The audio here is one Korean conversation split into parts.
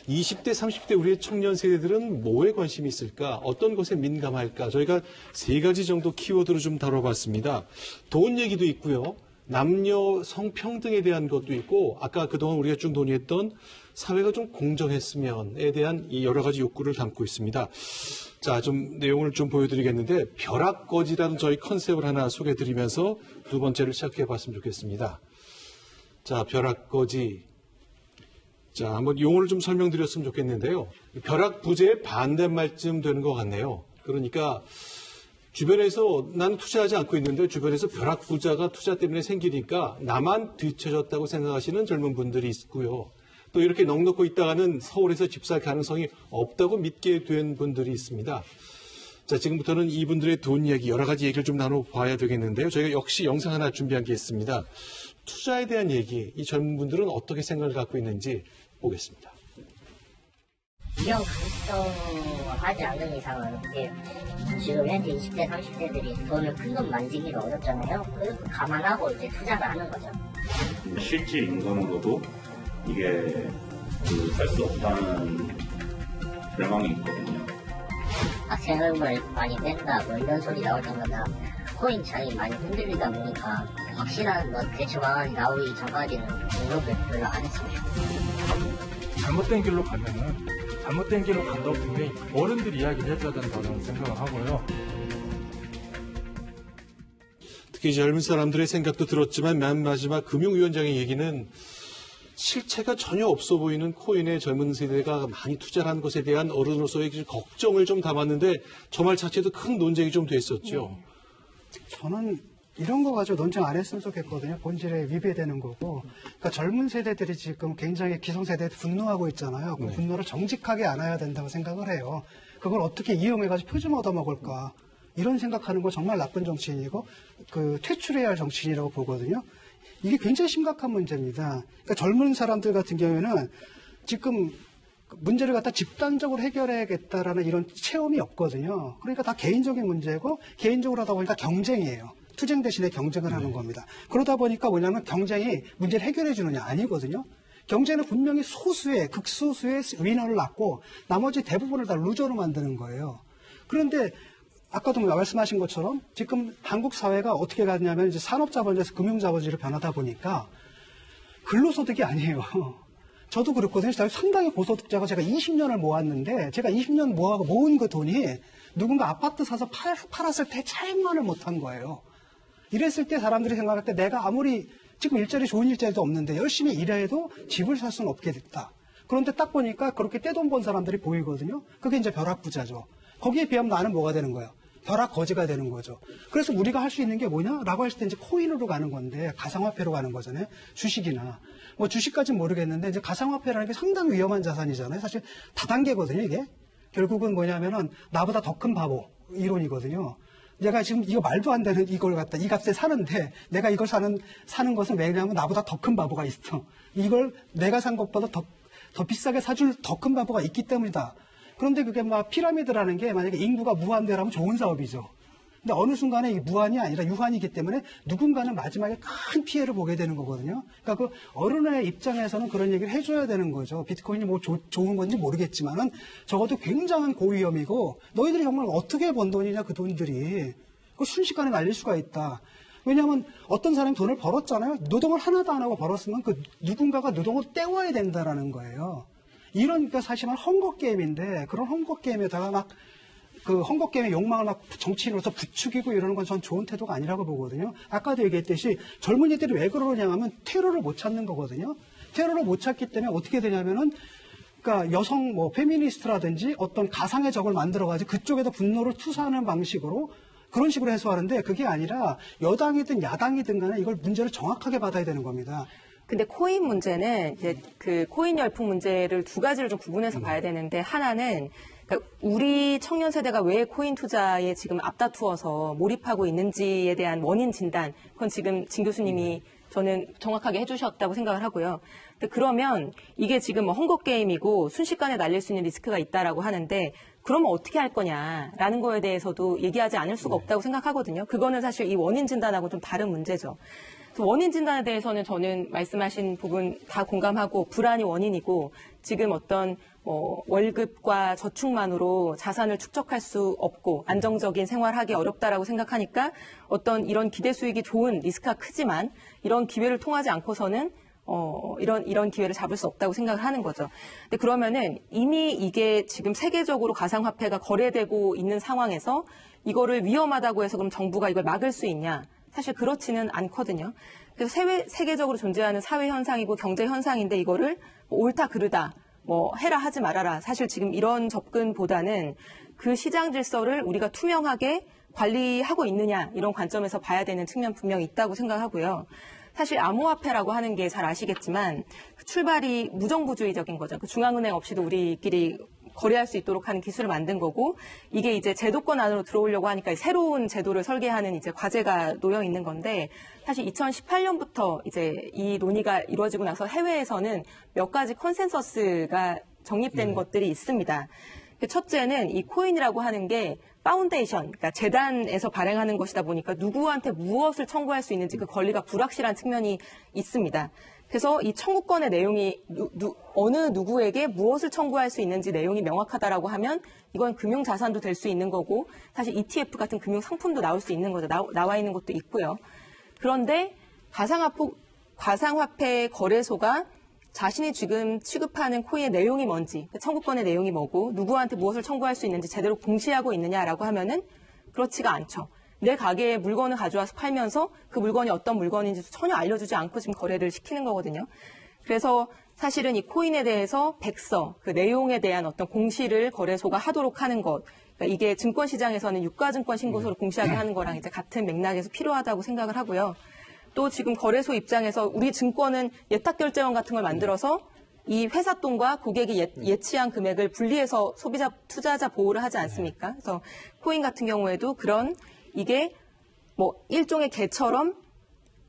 20대, 30대 우리의 청년 세대들은 뭐에 관심이 있을까? 어떤 것에 민감할까? 저희가 세 가지 정도 키워드로 좀 다뤄봤습니다. 돈 얘기도 있고요. 남녀 성평등에 대한 것도 있고, 아까 그동안 우리가 쭉 논의했던 사회가 좀 공정했으면에 대한 이 여러 가지 욕구를 담고 있습니다. 자, 좀 내용을 좀 보여드리겠는데, 벼락거지라는 저희 컨셉을 하나 소개해드리면서 두 번째를 시작해봤으면 좋겠습니다. 자, 벼락거지. 자, 한번 용어를 좀 설명드렸으면 좋겠는데요. 벼락부재의 반대말쯤 되는 것 같네요. 그러니까 주변에서 나는 투자하지 않고 있는데 주변에서 벼락부자가 투자 때문에 생기니까 나만 뒤처졌다고 생각하시는 젊은 분들이 있고요. 또 이렇게 넉넉고 있다가는 서울에서 집 살 가능성이 없다고 믿게 된 분들이 있습니다. 자, 지금부터는 이분들의 돈 이야기, 여러 가지 얘기를 좀 나눠봐야 되겠는데요. 저희가 역시 영상 하나 준비한 게 있습니다. 투자에 대한 얘기, 이 젊은 분들은 어떻게 생각을 갖고 있는지 보겠습니다. 이런 가능성하지 않는 이상은 이제 지금 현재 20대, 30대들이 돈을 큰 돈 만지기가 어렵잖아요. 그래서 감안하고 이제 투자를 하는 거죠. 실질 인감으로도 이게 살 수 없다는 절망이 있거든요. 세금을 많이 뺀다 뭐 이런 소리 나올 때마다 코인 장이 많이 흔들리다 보니까 확실한 대처 방안이 나오기 전까지는 공급을 별로 안 했습니다. 잘못된 길로 가면은 잘못된 길로 간다고 분명히 어른들이 이야기를 해줘야 된다고 생각을 하고요. 특히 젊은 사람들의 생각도 들었지만 맨 마지막 금융위원장의 얘기는 실체가 전혀 없어 보이는 코인에 젊은 세대가 많이 투자를 한 것에 대한 어른으로서의 걱정을 좀 담았는데 저 말 자체도 큰 논쟁이 좀 됐었죠. 저는 이런 거 가지고 논쟁 안 했으면 좋겠거든요. 본질에 위배되는 거고. 그러니까 젊은 세대들이 지금 굉장히 기성세대에 분노하고 있잖아요. 그 분노를 정직하게 안아야 된다고 생각을 해요. 그걸 어떻게 이용해가지고 표좀 얻어먹을까. 이런 생각하는 거 정말 나쁜 정치인이고 퇴출해야 할 정치인이라고 보거든요. 이게 굉장히 심각한 문제입니다. 그러니까 젊은 사람들 같은 경우에는 지금 문제를 갖다 집단적으로 해결해야겠다라는 이런 체험이 없거든요. 그러니까 다 개인적인 문제고 개인적으로 하다 보니까 경쟁이에요. 투쟁 대신에 경쟁을 하는 겁니다. 그러다 보니까 뭐냐면 경쟁이 문제를 해결해 주느냐 아니거든요. 경쟁은 분명히 소수의 극소수의 위너를 낳고 나머지 대부분을 다 루저로 만드는 거예요. 그런데 아까도 말씀하신 것처럼 지금 한국 사회가 어떻게 가냐면 이제 산업자본에서 금융자본주의로 변하다 보니까 근로소득이 아니에요. 저도 그렇거든요. 상당히 고소득자가 제가 20년을 모았는데 제가 20년 모은 그 돈이 누군가 아파트 사서 팔았을 때 차익만을 못한 거예요. 이랬을 때 사람들이 생각할 때 내가 아무리 지금 좋은 일자리도 없는데 열심히 일해도 집을 살 수는 없게 됐다. 그런데 딱 보니까 그렇게 떼돈 번 사람들이 보이거든요. 그게 이제 벼락부자죠. 거기에 비하면 나는 뭐가 되는 거예요? 벼락거지가 되는 거죠. 그래서 우리가 할 수 있는 게 뭐냐라고 했을 때 이제 코인으로 가는 건데 가상화폐로 가는 거잖아요. 주식이나 뭐 주식까지는 모르겠는데 이제 가상화폐라는 게 상당히 위험한 자산이잖아요. 사실 다단계거든요. 이게 결국은 뭐냐면은 나보다 더 큰 바보 이론이거든요. 내가 지금 이거 말도 안 되는 이걸 갖다 이 값에 사는데 내가 이걸 사는 것은 왜냐하면 나보다 더 큰 바보가 있어. 이걸 내가 산 것보다 더 비싸게 사줄 더 큰 바보가 있기 때문이다. 그런데 그게 막 피라미드라는 게 만약에 인구가 무한대라면 좋은 사업이죠. 근데 어느 순간에 이 무한이 아니라 유한이기 때문에 누군가는 마지막에 큰 피해를 보게 되는 거거든요. 그러니까 그 어른의 입장에서는 그런 얘기를 해줘야 되는 거죠. 비트코인이 뭐 좋은 건지 모르겠지만은 적어도 굉장한 고위험이고 너희들이 정말 어떻게 번 돈이냐 그 돈들이 그 순식간에 날릴 수가 있다. 왜냐하면 어떤 사람이 돈을 벌었잖아요. 노동을 하나도 안 하고 벌었으면 그 누군가가 노동을 때워야 된다라는 거예요. 이런 게 사실 헝거게임인데 그런 헝거게임에다가 막 그 헝거게임의 욕망을 막 정치인으로서 부추기고 이러는 건 전 좋은 태도가 아니라고 보거든요. 아까도 얘기했듯이 젊은이들이 왜 그러냐 하면 테러를 못 찾는 거거든요. 테러를 못 찾기 때문에 어떻게 되냐면은 그러니까 여성 페미니스트라든지 어떤 가상의 적을 만들어가지고 그쪽에다 분노를 투사하는 방식으로 그런 식으로 해소하는데 그게 아니라 여당이든 야당이든 간에 이걸 문제를 정확하게 받아야 되는 겁니다. 근데 코인 문제는 이제 그 코인 열풍 문제를 두 가지를 좀 구분해서 봐야 되는데 하나는 그러니까 우리 청년 세대가 왜 코인 투자에 지금 앞다투어서 몰입하고 있는지에 대한 원인 진단 그건 지금 진 교수님이 저는 정확하게 해주셨다고 생각을 하고요. 근데 그러면 이게 지금 뭐 헝거게임이고 순식간에 날릴 수 있는 리스크가 있다라고 하는데 그러면 어떻게 할 거냐라는 거에 대해서도 얘기하지 않을 수가 없다고 생각하거든요. 그거는 사실 이 원인 진단하고 좀 다른 문제죠. 그 원인 진단에 대해서는 저는 말씀하신 부분 다 공감하고 불안이 원인이고 지금 어떤 월급과 저축만으로 자산을 축적할 수 없고 안정적인 생활하기 어렵다라고 생각하니까 어떤 이런 기대 수익이 좋은 리스크가 크지만 이런 기회를 통하지 않고서는 이런 기회를 잡을 수 없다고 생각을 하는 거죠. 근데 그러면은 이미 이게 지금 세계적으로 가상화폐가 거래되고 있는 상황에서 이거를 위험하다고 해서 그럼 정부가 이걸 막을 수 있냐? 사실 그렇지는 않거든요. 그래서 세계적으로 존재하는 사회 현상이고 경제 현상인데 이거를 옳다 그르다 해라 하지 말아라. 사실 지금 이런 접근보다는 그 시장 질서를 우리가 투명하게 관리하고 있느냐 이런 관점에서 봐야 되는 측면 분명히 있다고 생각하고요. 사실 암호화폐라고 하는 게 잘 아시겠지만 출발이 무정부주의적인 거죠. 그 중앙은행 없이도 우리끼리 거래할 수 있도록 하는 기술을 만든 거고 이게 이제 제도권 안으로 들어오려고 하니까 새로운 제도를 설계하는 이제 과제가 놓여 있는 건데 사실 2018년부터 이제 이 논의가 이루어지고 나서 해외에서는 몇 가지 컨센서스가 정립된 것들이 있습니다. 첫째는 이 코인이라고 하는 게 파운데이션, 그러니까 재단에서 발행하는 것이다 보니까 누구한테 무엇을 청구할 수 있는지 그 권리가 불확실한 측면이 있습니다. 그래서 이 청구권의 내용이 어느 누구에게 무엇을 청구할 수 있는지 내용이 명확하다라고 하면 이건 금융자산도 될 수 있는 거고 사실 ETF 같은 금융상품도 나올 수 있는 거죠. 나와 있는 것도 있고요. 그런데 가상화폐 거래소가 자신이 지금 취급하는 코인의 내용이 뭔지, 청구권의 내용이 뭐고 누구한테 무엇을 청구할 수 있는지 제대로 공시하고 있느냐라고 하면은 그렇지가 않죠. 내 가게에 물건을 가져와서 팔면서 그 물건이 어떤 물건인지 전혀 알려주지 않고 지금 거래를 시키는 거거든요. 그래서 사실은 이 코인에 대해서 백서, 그 내용에 대한 어떤 공시를 거래소가 하도록 하는 것, 그러니까 이게 증권시장에서는 유가증권 신고서를 공시하게 하는 거랑 이제 같은 맥락에서 필요하다고 생각을 하고요. 또 지금 거래소 입장에서 우리 증권은 예탁결제원 같은 걸 만들어서 이 회사 돈과 고객이 예치한 금액을 분리해서 소비자, 투자자 보호를 하지 않습니까? 그래서 코인 같은 경우에도 그런 이게 일종의 개처럼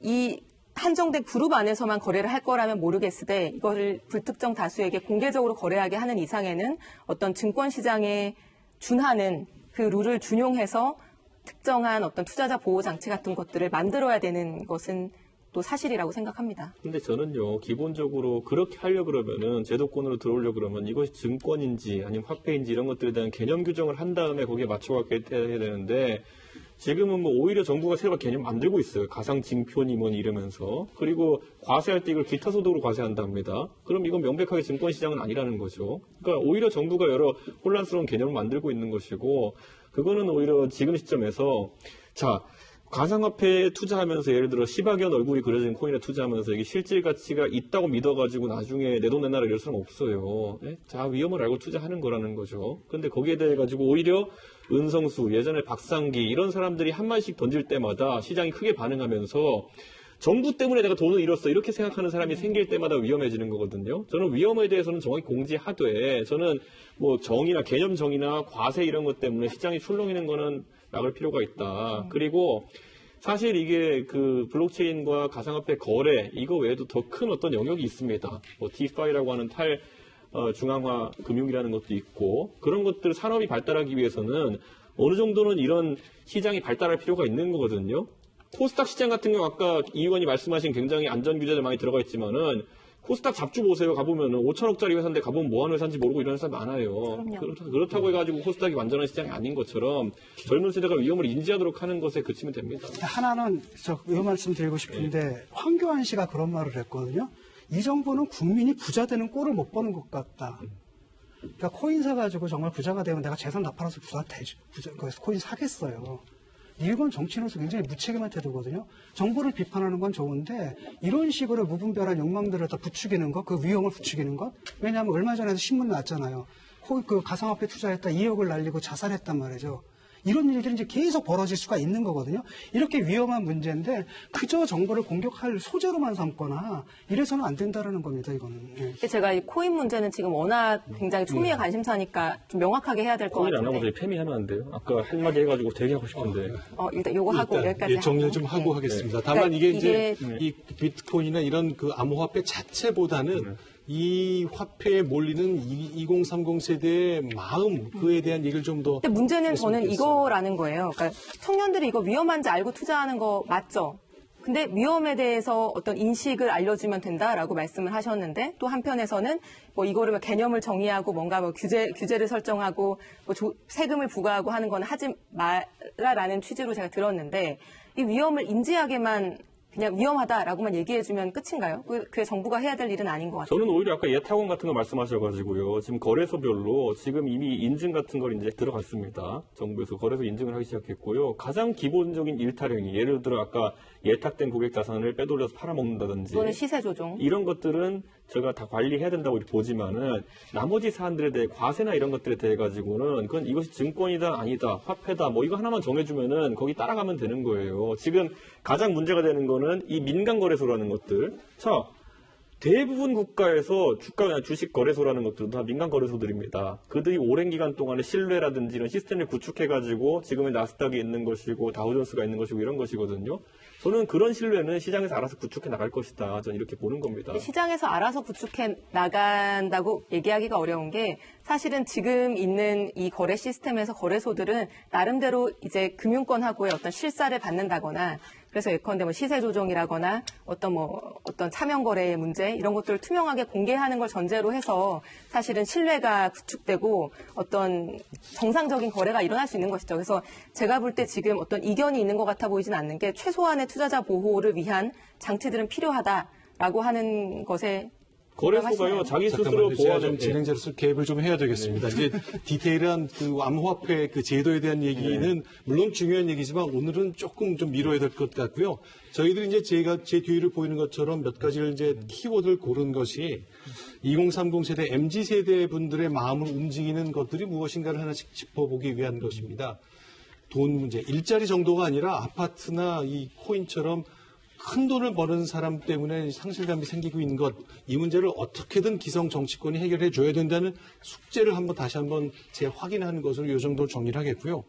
이 한정된 그룹 안에서만 거래를 할 거라면 모르겠으되 이거를 불특정 다수에게 공개적으로 거래하게 하는 이상에는 어떤 증권시장에 준하는 그 룰을 준용해서 특정한 어떤 투자자 보호 장치 같은 것들을 만들어야 되는 것은 또 사실이라고 생각합니다. 근데 저는요, 기본적으로 그렇게 하려고 그러면은, 제도권으로 들어오려고 그러면 이것이 증권인지 아니면 화폐인지 이런 것들에 대한 개념 규정을 한 다음에 거기에 맞춰갖게 해야 되는데, 지금은 오히려 정부가 새로 개념 만들고 있어요. 가상징표니 뭐니 이러면서. 그리고 과세할 때 이걸 기타 소득으로 과세한답니다. 그럼 이건 명백하게 증권시장은 아니라는 거죠. 그러니까 오히려 정부가 여러 혼란스러운 개념을 만들고 있는 것이고, 그거는 오히려 지금 시점에서, 자, 가상화폐에 투자하면서 예를 들어 10억 원 얼굴이 그려진 코인에 투자하면서 이게 실질 가치가 있다고 믿어가지고 나중에 내 돈 내놔라 이럴 수는 없어요. 예? 자, 위험을 알고 투자하는 거라는 거죠. 근데 거기에 대해 가지고 오히려 은성수, 예전에 박상기 이런 사람들이 한 마디씩 던질 때마다 시장이 크게 반응하면서 정부 때문에 내가 돈을 잃었어 이렇게 생각하는 사람이 생길 때마다 위험해지는 거거든요. 저는 위험에 대해서는 정확히 공지하되 저는 정의나 개념 정의나 과세 이런 것 때문에 시장이 출렁이는 거는 막을 필요가 있다. 그리고 사실 이게 그 블록체인과 가상화폐 거래 이거 외에도 더 큰 어떤 영역이 있습니다. DeFi라고 하는 중앙화 금융이라는 것도 있고 그런 것들 산업이 발달하기 위해서는 어느 정도는 이런 시장이 발달할 필요가 있는 거거든요. 코스닥 시장 같은 경우 아까 이 의원이 말씀하신 굉장히 안전 규제들 많이 들어가 있지만은 코스닥 잡주 보세요. 가보면은 5천억짜리 회사인데 가보면 뭐 하는 회사인지 모르고 이런 회사 많아요. 그렇다고 해가지고 코스닥이 완전한 시장이 아닌 것처럼 젊은 세대가 위험을 인지하도록 하는 것에 그치면 됩니다. 하나는 저 의원 말씀 드리고 싶은데 황교안 씨가 그런 말을 했거든요. 이 정부는 국민이 부자 되는 꼴을 못 보는 것 같다. 그러니까 코인 사가지고 정말 부자가 되면 내가 재산 다 팔아서 코인 사겠어요. 이건 정치인으로서 굉장히 무책임한 태도거든요. 정부를 비판하는 건 좋은데 이런 식으로 무분별한 욕망들을 다 부추기는 것, 그 위험을 부추기는 것. 왜냐하면 얼마 전에도 신문 났잖아요. 그 가상화폐 투자했다 2억을 날리고 자살했단 말이죠. 이런 일들이 이제 계속 벌어질 수가 있는 거거든요. 이렇게 위험한 문제인데 그저 정부를 공격할 소재로만 삼거나 이래서는 안 된다라는 겁니다. 이거는. 예. 제가 이 코인 문제는 지금 워낙 굉장히 초미의 관심사니까 좀 명확하게 해야 될 것 코인 같은데. 안 하고 저희 패미하면 안 돼요? 아까 한마디 해가지고 되게 하고 싶은데. 일단 요거 하고 여기까지 정리를 좀 하고 하겠습니다. 다만 그러니까 이제 이 비트코인이나 이런 그 암호화폐 자체보다는 이 화폐에 몰리는 2030 세대의 마음 그에 대한 얘기를 좀 더. 근데 문제는 저는 했으면 이거라는 거예요. 그러니까 청년들이 이거 위험한지 알고 투자하는 거 맞죠? 근데 위험에 대해서 어떤 인식을 알려주면 된다라고 말씀을 하셨는데 또 한편에서는 뭐 이거를 개념을 정의하고 뭔가 뭐 규제를 설정하고 뭐 세금을 부과하고 하는 건 하지 마라라는 취지로 제가 들었는데 이 위험을 인지하게만 그냥 위험하다라고만 얘기해주면 끝인가요? 그게 정부가 해야 될 일은 아닌 것 같아요. 저는 오히려 아까 예탁원 같은 거 말씀하셔가지고요. 지금 거래소별로 지금 이미 인증 같은 걸 이제 들어갔습니다. 정부에서 거래소 인증을 하기 시작했고요. 가장 기본적인 일탈행위, 예를 들어 아까 예탁된 고객 자산을 빼돌려서 팔아먹는다든지 또는 시세 조종. 이런 것들은 제가 다 관리해야 된다고 보지만은 나머지 사안들에 대해 과세나 이런 것들에 대해 가지고는 그건 이것이 증권이다 아니다 화폐다 뭐 이거 하나만 정해주면은 거기 따라가면 되는 거예요. 지금 가장 문제가 되는 거는 이 민간 거래소라는 것들. 자, 대부분 국가에서 주식 거래소라는 것들도 다 민간 거래소들입니다. 그들이 오랜 기간 동안에 신뢰라든지 이런 시스템을 구축해가지고 지금의 나스닥이 있는 것이고 다우존스가 있는 것이고 이런 것이거든요. 저는 그런 신뢰는 시장에서 알아서 구축해 나갈 것이다. 저는 이렇게 보는 겁니다. 시장에서 알아서 구축해 나간다고 얘기하기가 어려운 게 사실은 지금 있는 이 거래 시스템에서 거래소들은 나름대로 이제 금융권하고의 어떤 실사를 받는다거나 그래서 예컨대 뭐 시세 조정이라거나 어떤 차명 거래의 문제 이런 것들을 투명하게 공개하는 걸 전제로 해서 사실은 신뢰가 구축되고 어떤 정상적인 거래가 일어날 수 있는 것이죠. 그래서 제가 볼 때 지금 어떤 이견이 있는 것 같아 보이진 않는 게 최소한의 투자자 보호를 위한 장치들은 필요하다라고 하는 것에 거래소가요, 자기 스스로 잠깐만요. 제가 보호하는 좀 진행자로서 개입을 좀 해야 되겠습니다. 이제 디테일한 그 암호화폐 그 제도에 대한 얘기는 물론 중요한 얘기지만 오늘은 조금 좀 미뤄야 될 것 같고요. 저희들이 이제 제가 제 뒤를 보이는 것처럼 몇 가지를 이제 키워드를 고른 것이 2030 세대, MZ 세대 분들의 마음을 움직이는 것들이 무엇인가를 하나씩 짚어보기 위한 것입니다. 돈 문제, 일자리 정도가 아니라 아파트나 이 코인처럼 큰 돈을 버는 사람 때문에 상실감이 생기고 있는 것, 이 문제를 어떻게든 기성 정치권이 해결해 줘야 된다는 숙제를 다시 한번 재확인하는 것으로 이 정도 정리를 하겠고요.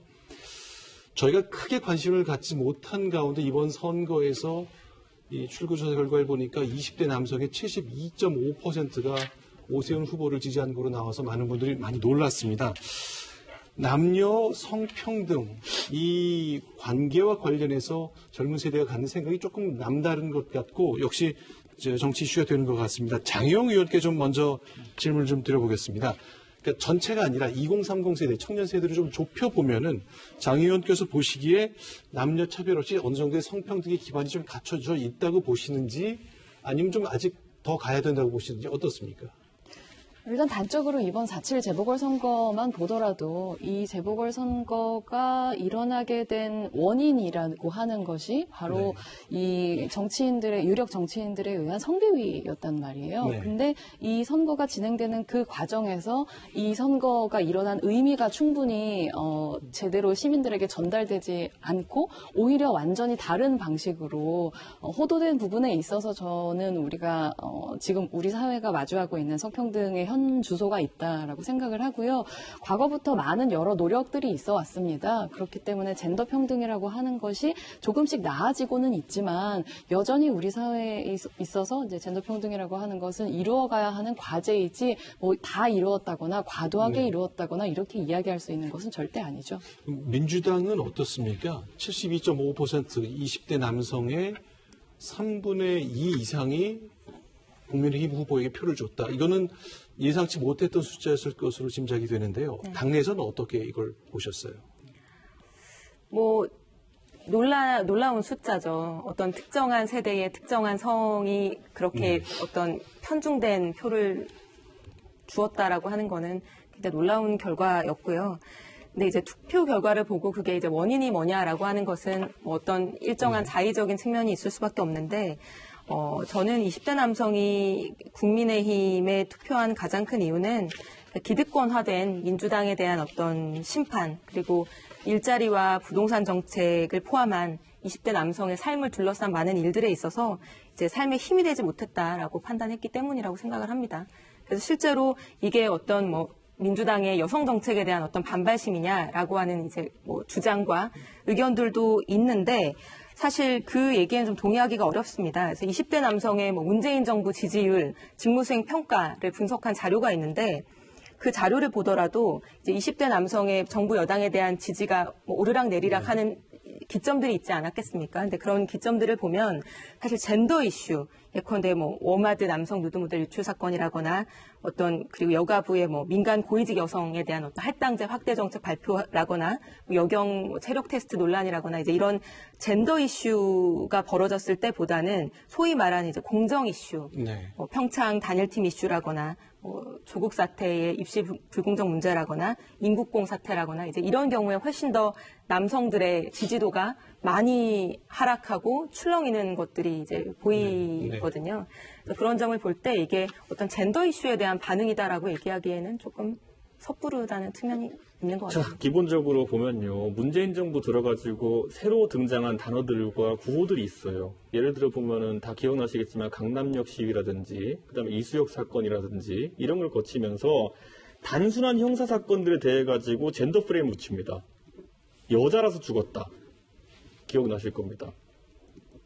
저희가 크게 관심을 갖지 못한 가운데 이번 선거에서 이 출구조사 결과를 보니까 20대 남성의 72.5%가 오세훈 후보를 지지한 거로 나와서 많은 분들이 많이 놀랐습니다. 남녀 성평등 이 관계와 관련해서 젊은 세대가 갖는 생각이 조금 남다른 것 같고 역시 정치 이슈가 되는 것 같습니다. 장혜영 의원께 좀 먼저 질문을 좀 드려보겠습니다. 그러니까 전체가 아니라 2030 세대, 청년 세대를 좀 좁혀보면은 장 의원께서 보시기에 남녀 차별 없이 어느 정도의 성평등의 기반이 좀 갖춰져 있다고 보시는지 아니면 좀 아직 더 가야 된다고 보시는지 어떻습니까? 일단 단적으로 이번 4.7 재보궐선거만 보더라도 이 재보궐선거가 일어나게 된 원인이라고 하는 것이 바로 이 정치인들의, 유력 정치인들에 의한 성비위였단 말이에요. 네. 근데 이 선거가 진행되는 그 과정에서 이 선거가 일어난 의미가 충분히 제대로 시민들에게 전달되지 않고 오히려 완전히 다른 방식으로 호도된 부분에 있어서 저는 우리가 지금 우리 사회가 마주하고 있는 성평등의 현 주소가 있다라고 생각을 하고요. 과거부터 많은 여러 노력들이 있어 왔습니다. 그렇기 때문에 젠더 평등이라고 하는 것이 조금씩 나아지고는 있지만 여전히 우리 사회에 있어서 이제 젠더 평등이라고 하는 것은 이루어가야 하는 과제이지 뭐 다 이루었다거나 과도하게 이루었다거나 이렇게 이야기할 수 있는 것은 절대 아니죠. 민주당은 어떻습니까? 72.5% 20대 남성의 3분의 2 이상이 국민의힘 후보에게 표를 줬다. 이거는 예상치 못했던 숫자였을 것으로 짐작이 되는데요. 당내에서는 어떻게 이걸 보셨어요? 뭐 놀라운 숫자죠. 어떤 특정한 세대의 특정한 성이 그렇게 어떤 편중된 표를 주었다라고 하는 거는 굉장히 놀라운 결과였고요. 근데 이제 투표 결과를 보고 그게 이제 원인이 뭐냐라고 하는 것은 뭐 어떤 일정한 자의적인 측면이 있을 수밖에 없는데 저는 20대 남성이 국민의힘에 투표한 가장 큰 이유는 기득권화된 민주당에 대한 어떤 심판 그리고 일자리와 부동산 정책을 포함한 20대 남성의 삶을 둘러싼 많은 일들에 있어서 이제 삶에 힘이 되지 못했다라고 판단했기 때문이라고 생각을 합니다. 그래서 실제로 이게 어떤 뭐 민주당의 여성 정책에 대한 어떤 반발심이냐라고 하는 이제 뭐 주장과 의견들도 있는데 사실 그 얘기에는 좀 동의하기가 어렵습니다. 그래서 20대 남성의 뭐 문재인 정부 지지율, 직무수행 평가를 분석한 자료가 있는데 그 자료를 보더라도 이제 20대 남성의 정부 여당에 대한 지지가 뭐 오르락 내리락 하는 기점들이 있지 않았겠습니까? 근데 그런 기점들을 보면 사실 젠더 이슈, 예컨대 뭐 워마드 남성 누드 모델 유출 사건이라거나 그리고 여가부의 뭐 민간 고위직 여성에 대한 어떤 할당제 확대 정책 발표라거나 뭐 여경 체력 테스트 논란이라거나 이제 이런 젠더 이슈가 벌어졌을 때보다는 소위 말하는 이제 공정 이슈, 네. 평창 단일팀 이슈라거나 조국 사태의 입시 불공정 문제라거나 인국공 사태라거나 이제 이런 경우에 훨씬 더 남성들의 지지도가 많이 하락하고 출렁이는 것들이 이제 보이거든요. 그래서 그런 점을 볼 때 이게 어떤 젠더 이슈에 대한 반응이다라고 얘기하기에는 조금 섣부르다는 측면이 있는 것 같아요. 자, 기본적으로 보면요. 문재인 정부 들어가지고 새로 등장한 단어들과 구호들이 있어요. 예를 들어 보면은 다 기억나시겠지만 강남역 시위라든지 그다음에 이수역 사건이라든지 이런 걸 거치면서 단순한 형사 사건들에 대해 가지고 젠더 프레임을 붙입니다. 여자라서 죽었다. 기억나실 겁니다.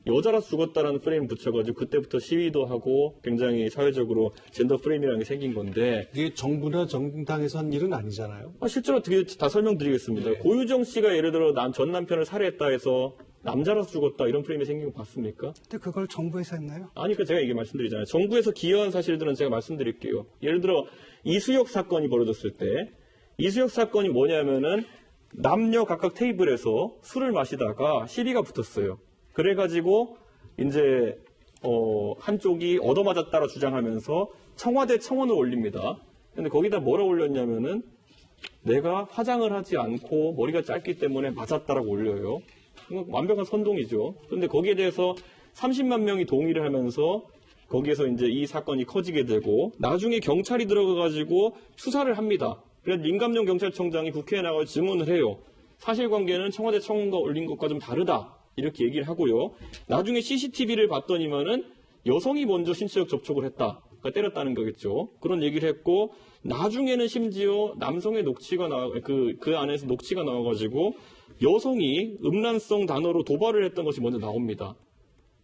여자라서 죽었다라는 프레임 붙여가지고 그때부터 시위도 하고 굉장히 사회적으로 젠더 프레임이라는 게 생긴 건데 이게 정부나 정당에서 한 일은 아니잖아요. 실제로 어떻게 다 설명드리겠습니다. 네. 고유정 씨가 예를 들어 전 남편을 살해했다 해서 남자라서 죽었다 이런 프레임이 생긴 거 봤습니까? 근데 그걸 정부에서 했나요? 아니, 제가 얘기 말씀드리잖아요. 정부에서 기여한 사실들은 제가 말씀드릴게요. 예를 들어 이수역 사건이 벌어졌을 때 이수역 사건이 뭐냐면은 남녀 각각 테이블에서 술을 마시다가 시비가 붙었어요. 그래가지고 이제 한쪽이 얻어맞았다라 주장하면서 청와대 청원을 올립니다. 근데 거기다 뭐라 올렸냐면은 내가 화장을 하지 않고 머리가 짧기 때문에 맞았다라고 올려요. 완벽한 선동이죠. 그런데 거기에 대해서 30만 명이 동의를 하면서 거기에서 이제 이 사건이 커지게 되고 나중에 경찰이 들어가가지고 수사를 합니다. 그래서 임감룡 경찰청장이 국회에 나가서 증언을 해요. 사실관계는 청와대 청원과 올린 것과 좀 다르다. 이렇게 얘기를 하고요. 나중에 CCTV를 봤더니만은 여성이 먼저 신체적 접촉을 했다. 그러니까 때렸다는 거겠죠. 그런 얘기를 했고 나중에는 심지어 남성의 녹취가 그 안에서 녹취가 나와가지고 여성이 음란성 단어로 도발을 했던 것이 먼저 나옵니다.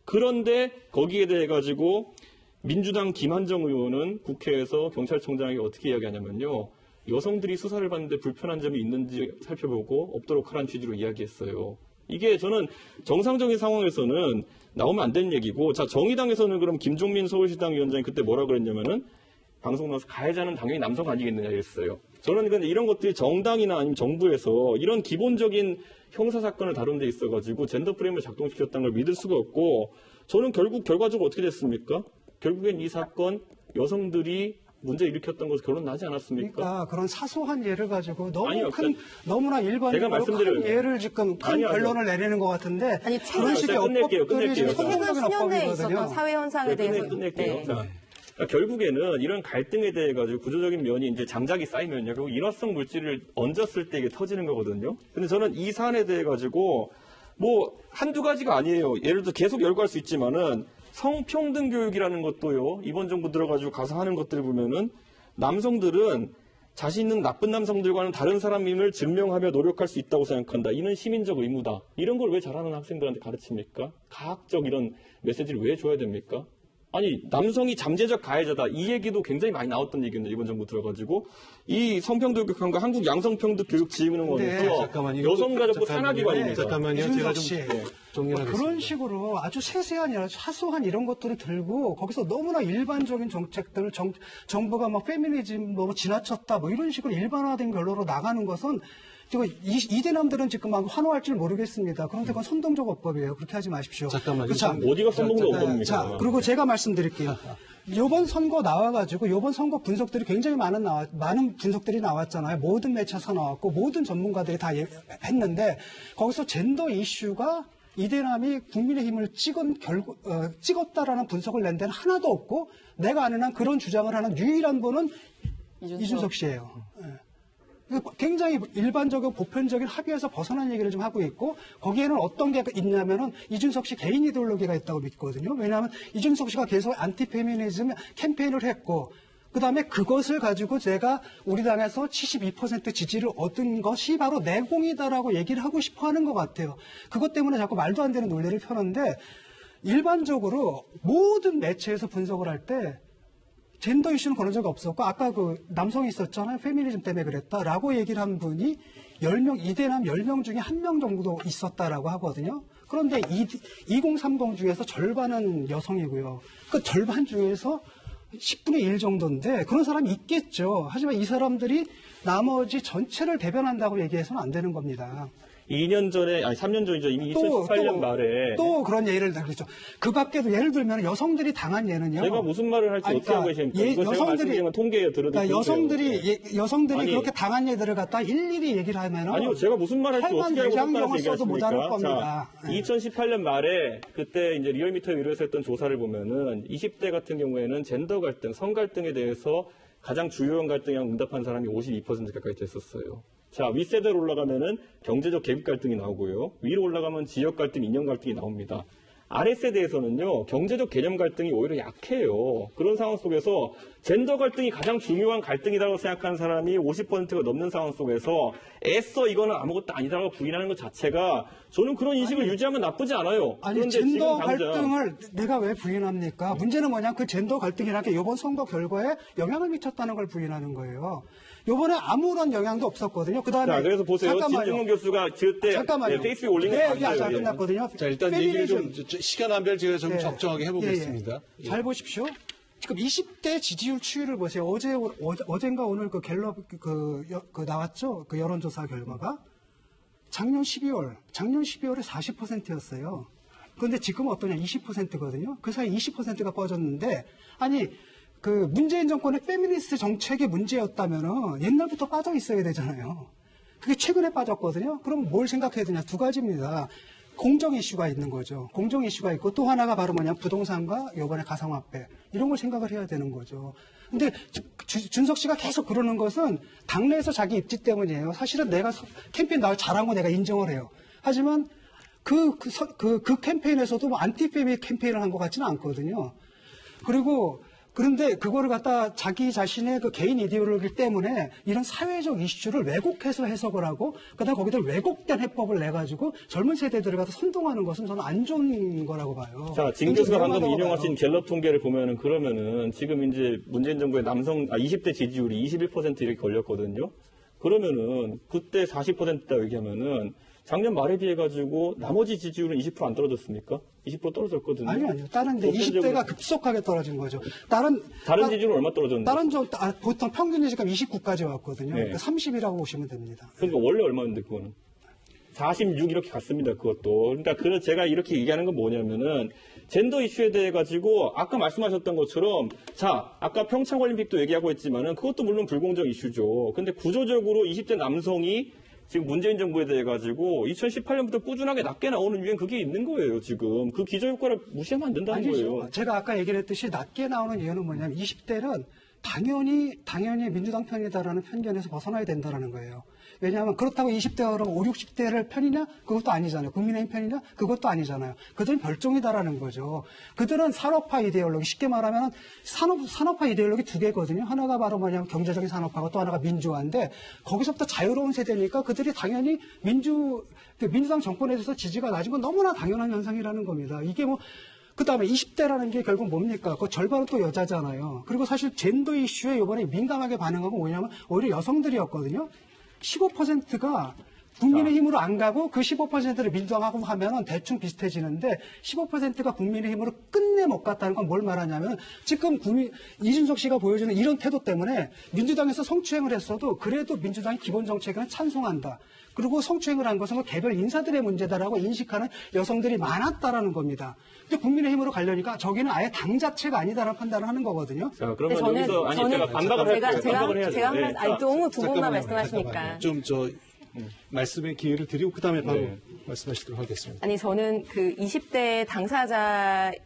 그런데 거기에 대해 가지고 민주당 김한정 의원은 국회에서 경찰청장에게 어떻게 이야기하냐면요. 여성들이 수사를 받는데 불편한 점이 있는지 살펴보고 없도록 하라는 취지로 이야기했어요. 이게 저는 정상적인 상황에서는 나오면 안 되는 얘기고, 자, 정의당에서는 그럼 김종민 서울시당 위원장이 그때 뭐라 그랬냐면은 방송 나와서 가해자는 당연히 남성 아니겠느냐 이랬어요. 저는 근데 이런 것들이 정당이나 아니면 정부에서 이런 기본적인 형사사건을 다룬 데 있어가지고 젠더 프레임을 작동시켰다는 걸 믿을 수가 없고, 저는 결국 결과적으로 어떻게 됐습니까? 결국엔 이 사건 여성들이 문제 일으켰던 것으로 결론 나지 않았습니까? 그러니까 그런 사소한 예를 가지고 너무 아니요, 너무나 일반적으로 큰 예를 지금 큰 아니요. 결론을 내리는 것 같은데 아니, 그런 식의 끝낼게요. 어법들이 지금 최근 선정적인 수년 내에 어법이거든요. 있었던 사회 현상에 대해서 끝낼게요. 네. 자, 그러니까 결국에는 이런 갈등에 대해 가지고 구조적인 면이 이제 장작이 쌓이면요. 결국 인화성 물질을 얹었을 때 이게 터지는 거거든요. 근데 저는 이 사안에 대해 가지고 뭐 한두 가지가 아니에요. 예를 들어 계속 열거할 수 있지만은 성평등 교육이라는 것도요. 이번 정부 들어가지고 가서 하는 것들을 보면은 남성들은 자신은 나쁜 남성들과는 다른 사람임을 증명하며 노력할 수 있다고 생각한다. 이는 시민적 의무다. 이런 걸 왜 잘하는 학생들한테 가르칩니까? 과학적 이런 메시지를 왜 줘야 됩니까? 아니, 남성이 잠재적 가해자다. 이 얘기도 굉장히 많이 나왔던 얘기인데, 이번 정부 들어가지고. 이 성평등 교육학과 한국 양성평등 교육지원원에서 잠깐만요. 여성가족부 산하기관입니다. 잠깐만요. 제가 이준석 좀 씨, 정리를 하겠습니다. 그런 식으로 아주 세세한 아주 사소한 이런 것들을 들고 거기서 너무나 일반적인 정책들을 정부가 막 페미니즘 뭐 지나쳤다 뭐 이런 식으로 일반화된 결론으로 나가는 것은 지금 이대남들은 지금 막 환호할 줄 모르겠습니다. 그런데 그건 선동적 어법이에요. 그렇게 하지 마십시오. 잠깐만요. 자, 어디가 선동적 어법입니까? 자, 그리고 제가 말씀드릴게요. 이번 선거 나와가지고 이번 선거 분석들이 굉장히 많은 분석들이 나왔잖아요. 모든 매체에서 나왔고 모든 전문가들이 다 했는데 거기서 젠더 이슈가 이대남이 국민의힘을 찍었다라는 분석을 낸 데는 하나도 없고 내가 아는 한 그런 주장을 하는 유일한 분은 이준석 씨예요. 굉장히 일반적이고 보편적인 합의에서 벗어난 얘기를 좀 하고 있고 거기에는 어떤 게 있냐면은 이준석 씨 개인 이데올로기가 있다고 믿거든요. 왜냐하면 이준석 씨가 계속 안티페미니즘 캠페인을 했고 그다음에 그것을 가지고 제가 우리 당에서 72% 지지를 얻은 것이 바로 내공이다라고 얘기를 하고 싶어 하는 것 같아요. 그것 때문에 자꾸 말도 안 되는 논리를 펴는데 일반적으로 모든 매체에서 분석을 할 때 젠더 이슈는 그런 적 없었고, 아까 그 남성이 있었잖아요. 페미니즘 때문에 그랬다라고 얘기를 한 분이 10명, 이대남 10명 중에 1명 정도 있었다라고 하거든요. 그런데 2030 중에서 절반은 여성이고요. 그 절반 중에서 10분의 1 정도인데 그런 사람이 있겠죠. 하지만 이 사람들이 나머지 전체를 대변한다고 얘기해서는 안 되는 겁니다. 2년 전에, 아니 3년 전이죠. 이미 2018년 말에. 또 그런 예를 들죠. 그 밖에도 예를 들면 여성들이 당한 예는요. 제가 무슨 말을 할지 어떻게 하고 계십니까? 이거 제가 말씀드린 건 통계예요. 들어도 여성들이 아니, 그렇게 당한 예들을 갖다 일일이 얘기를 하면은 아니요, 제가 무슨 말 할지 어떻게 알고 대장경을 써도 못할 얘기하십니까? 겁니다. 자, 2018년 말에 그때 이제 리얼미터 위로에서 했던 조사를 보면은 20대 같은 경우에는 젠더 갈등, 성 갈등에 대해서 가장 주요한 갈등이라고 응답한 사람이 52% 가까이 됐었어요. 자, 윗세대로 올라가면은 경제적 계급 갈등이 나오고요. 위로 올라가면 지역 갈등, 인연 갈등이 나옵니다. 아랫세대에서는요, 경제적 개념 갈등이 오히려 약해요. 그런 상황 속에서 젠더 갈등이 가장 중요한 갈등이라고 생각하는 사람이 50%가 넘는 상황 속에서 애써 이거는 아무것도 아니다라고 부인하는 것 자체가 저는 그런 인식을 유지하면 나쁘지 않아요. 아니, 그런데 젠더 지금 당장 갈등을 내가 왜 부인합니까? 문제는 뭐냐, 그 젠더 갈등이라는 게 이번 선거 결과에 영향을 미쳤다는 걸 부인하는 거예요. 요번에 아무런 영향도 없었거든요. 그다음에 자, 그래서 보세요. 진중권 교수가 그때 잠깐만요. 페이스북에 올린 거 네, 봤어요. 아직 안 끝났거든요. 자, 일단 얘기를 좀 시간 안별 제가 좀 네. 적정하게 해보겠습니다. 예. 잘 보십시오. 지금 20대 지지율 추이를 보세요. 어젠가 오늘 그 갤럽 그 나왔죠? 그 여론조사 결과가 작년 12월에 40%였어요. 그런데 지금 어떠냐? 20%거든요. 그 사이 20%가 빠졌는데, 아니, 그 문재인 정권의 페미니스트 정책이 문제였다면은 옛날부터 빠져 있어야 되잖아요. 그게 최근에 빠졌거든요. 그럼 뭘 생각해야 되냐? 두 가지입니다. 공정 이슈가 있는 거죠. 공정 이슈가 있고 또 하나가 바로 뭐냐? 부동산과 이번에 가상화폐. 이런 걸 생각을 해야 되는 거죠. 근데 준석 씨가 계속 그러는 것은 당내에서 자기 입지 때문이에요. 사실은 내가 캠페인 나올 잘한 거 내가 인정을 해요. 하지만 그 캠페인에서도 뭐 안티페미 캠페인을 한 것 같지는 않거든요. 그런데 그거를 갖다 자기 자신의 그 개인 이데올로기 때문에 이런 사회적 이슈를 왜곡해서 해석을 하고 그다음에 거기다 왜곡된 해법을 내가지고 젊은 세대들을 갖다 선동하는 것은 저는 안 좋은 거라고 봐요. 자, 진 교수가 방금 인용하신 갤럽 통계를 보면은 그러면은 지금 이제 문재인 정부의 20대 지지율이 21% 이렇게 걸렸거든요. 그러면은 그때 40%다 얘기하면은 작년 말에 비해 가지고 나머지 지지율은 20% 안 떨어졌습니까? 20% 떨어졌거든요. 아니요. 다른데 20대가 급속하게 떨어진 거죠. 다른 지지율은 얼마 떨어졌는데? 보통 평균 지지가 29까지 왔거든요. 네. 그러니까 30이라고 보시면 됩니다. 그러니까 원래 얼마였는데 그거는? 46 이렇게 갔습니다. 그것도. 그러니까 제가 이렇게 얘기하는 건 뭐냐면은 젠더 이슈에 대해 가지고 아까 말씀하셨던 것처럼 자, 아까 평창 올림픽도 얘기하고 있지만은 그것도 물론 불공정 이슈죠. 근데 구조적으로 20대 남성이 지금 문재인 정부에 대해 가지고 2018년부터 꾸준하게 낮게 나오는 이유는 그게 있는 거예요, 지금. 그 기저효과를 무시하면 안 된다는 아니죠. 거예요. 제가 아까 얘기를 했듯이 낮게 나오는 이유는 뭐냐면 20대는 당연히 민주당 편이다라는 편견에서 벗어나야 된다는 거예요. 왜냐하면 그렇다고 20대가 그러면 5, 60대를 편이냐? 그것도 아니잖아요. 국민의힘 편이냐? 그것도 아니잖아요. 그들은 별종이다라는 거죠. 그들은 산업화 이데올로기, 쉽게 말하면 산업화 이데올로기 두 개거든요. 하나가 바로 뭐냐면 경제적인 산업화고 또 하나가 민주화인데 거기서부터 자유로운 세대니까 그들이 당연히 민주당 정권에 대해서 지지가 낮은 건 너무나 당연한 현상이라는 겁니다. 이게 그 다음에 20대라는 게 결국 뭡니까? 그 절반은 또 여자잖아요. 그리고 사실 젠더 이슈에 이번에 민감하게 반응한 건 뭐냐면 오히려 여성들이었거든요. 15%가 국민의힘으로 안 가고 그 15%를 민주당하고 하면은 대충 비슷해지는데 15%가 국민의힘으로 끝내 못 갔다는 건 뭘 말하냐면 지금 이준석 씨가 보여주는 이런 태도 때문에 민주당에서 성추행을 했어도 그래도 민주당이 기본 정책에는 찬성한다. 그리고 성추행을 한 것은 개별 인사들의 문제다라고 인식하는 여성들이 많았다라는 겁니다. 근데 국민의힘으로 가려니까 저기는 아예 당 자체가 아니다라는 판단을 하는 거거든요. 자, 그러면 여기서 제가 반박을 할게요. 반박을 해야죠. 제가 네. 너무 두 분만 잠깐만요. 말씀하시니까. 좀 말씀의 기회를 드리고 그다음에 바로 말씀하시도록 하겠습니다. 아니 저는 그 20대 당사자의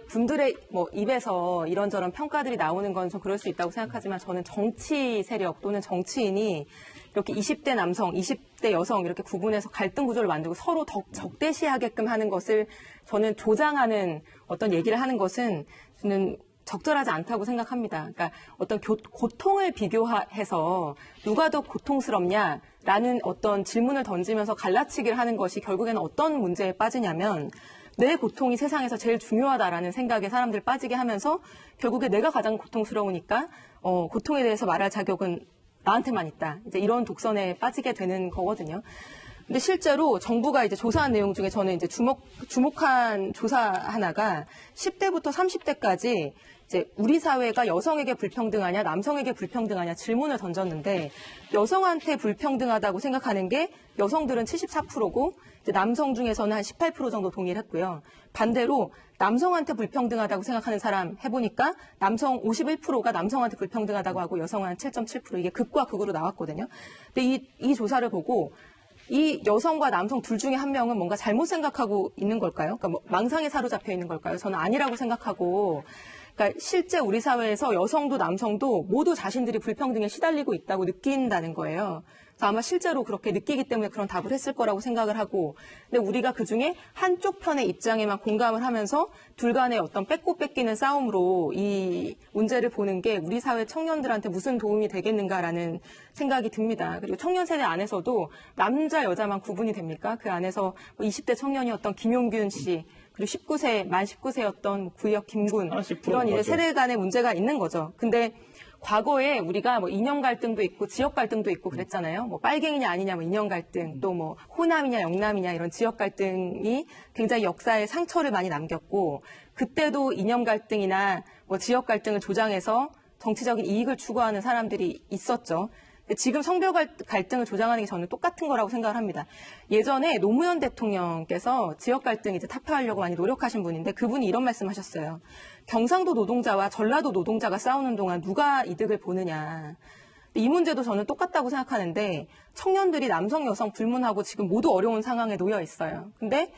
분들의 입에서 이런저런 평가들이 나오는 건 좀 그럴 수 있다고 생각하지만 저는 정치 세력 또는 정치인이 이렇게 20대 남성, 20대 여성 이렇게 구분해서 갈등 구조를 만들고 서로 적대시하게끔 하는 것을 저는 조장하는 어떤 얘기를 하는 것은 저는 적절하지 않다고 생각합니다. 그러니까 어떤 고통을 비교해서 누가 더 고통스럽냐라는 어떤 질문을 던지면서 갈라치기를 하는 것이 결국에는 어떤 문제에 빠지냐면 내 고통이 세상에서 제일 중요하다라는 생각에 사람들 빠지게 하면서 결국에 내가 가장 고통스러우니까 고통에 대해서 말할 자격은 나한테만 있다. 이제 이런 독선에 빠지게 되는 거거든요. 근데 실제로 정부가 이제 조사한 내용 중에 저는 이제 주목한 조사 하나가 10대부터 30대까지 이제 우리 사회가 여성에게 불평등하냐, 남성에게 불평등하냐 질문을 던졌는데 여성한테 불평등하다고 생각하는 게 여성들은 74%고 이제 남성 중에서는 한 18% 정도 동의를 했고요. 반대로 남성한테 불평등하다고 생각하는 사람 해보니까 남성 51%가 남성한테 불평등하다고 하고 여성은 한 7.7% 이게 극과 극으로 나왔거든요. 근데 이 조사를 보고 이 여성과 남성 둘 중에 한 명은 뭔가 잘못 생각하고 있는 걸까요? 그러니까 뭐 망상에 사로잡혀 있는 걸까요? 저는 아니라고 생각하고, 그러니까 실제 우리 사회에서 여성도 남성도 모두 자신들이 불평등에 시달리고 있다고 느낀다는 거예요. 그래서 아마 실제로 그렇게 느끼기 때문에 그런 답을 했을 거라고 생각을 하고, 근데 우리가 그중에 한쪽 편의 입장에만 공감을 하면서 둘 간의 어떤 뺏고 뺏기는 싸움으로 이 문제를 보는 게 우리 사회 청년들한테 무슨 도움이 되겠는가라는 생각이 듭니다. 그리고 청년 세대 안에서도 남자, 여자만 구분이 됩니까? 그 안에서 20대 청년이었던 김용균 씨, 그리고 만 19세였던 구역 김군, 이런 이제 세대 간의 문제가 있는 거죠. 근데 과거에 우리가 뭐 이념 갈등도 있고 지역 갈등도 있고 그랬잖아요. 뭐 빨갱이냐 아니냐 뭐 이념 갈등, 또 뭐 호남이냐 영남이냐 이런 지역 갈등이 굉장히 역사에 상처를 많이 남겼고, 그때도 이념 갈등이나 뭐 지역 갈등을 조장해서 정치적인 이익을 추구하는 사람들이 있었죠. 지금 성별 갈등을 조장하는 게 저는 똑같은 거라고 생각을 합니다. 예전에 노무현 대통령께서 지역 갈등 이제 타파하려고 많이 노력하신 분인데 그분이 이런 말씀하셨어요. 경상도 노동자와 전라도 노동자가 싸우는 동안 누가 이득을 보느냐. 이 문제도 저는 똑같다고 생각하는데 청년들이 남성, 여성 불문하고 지금 모두 어려운 상황에 놓여 있어요. 근데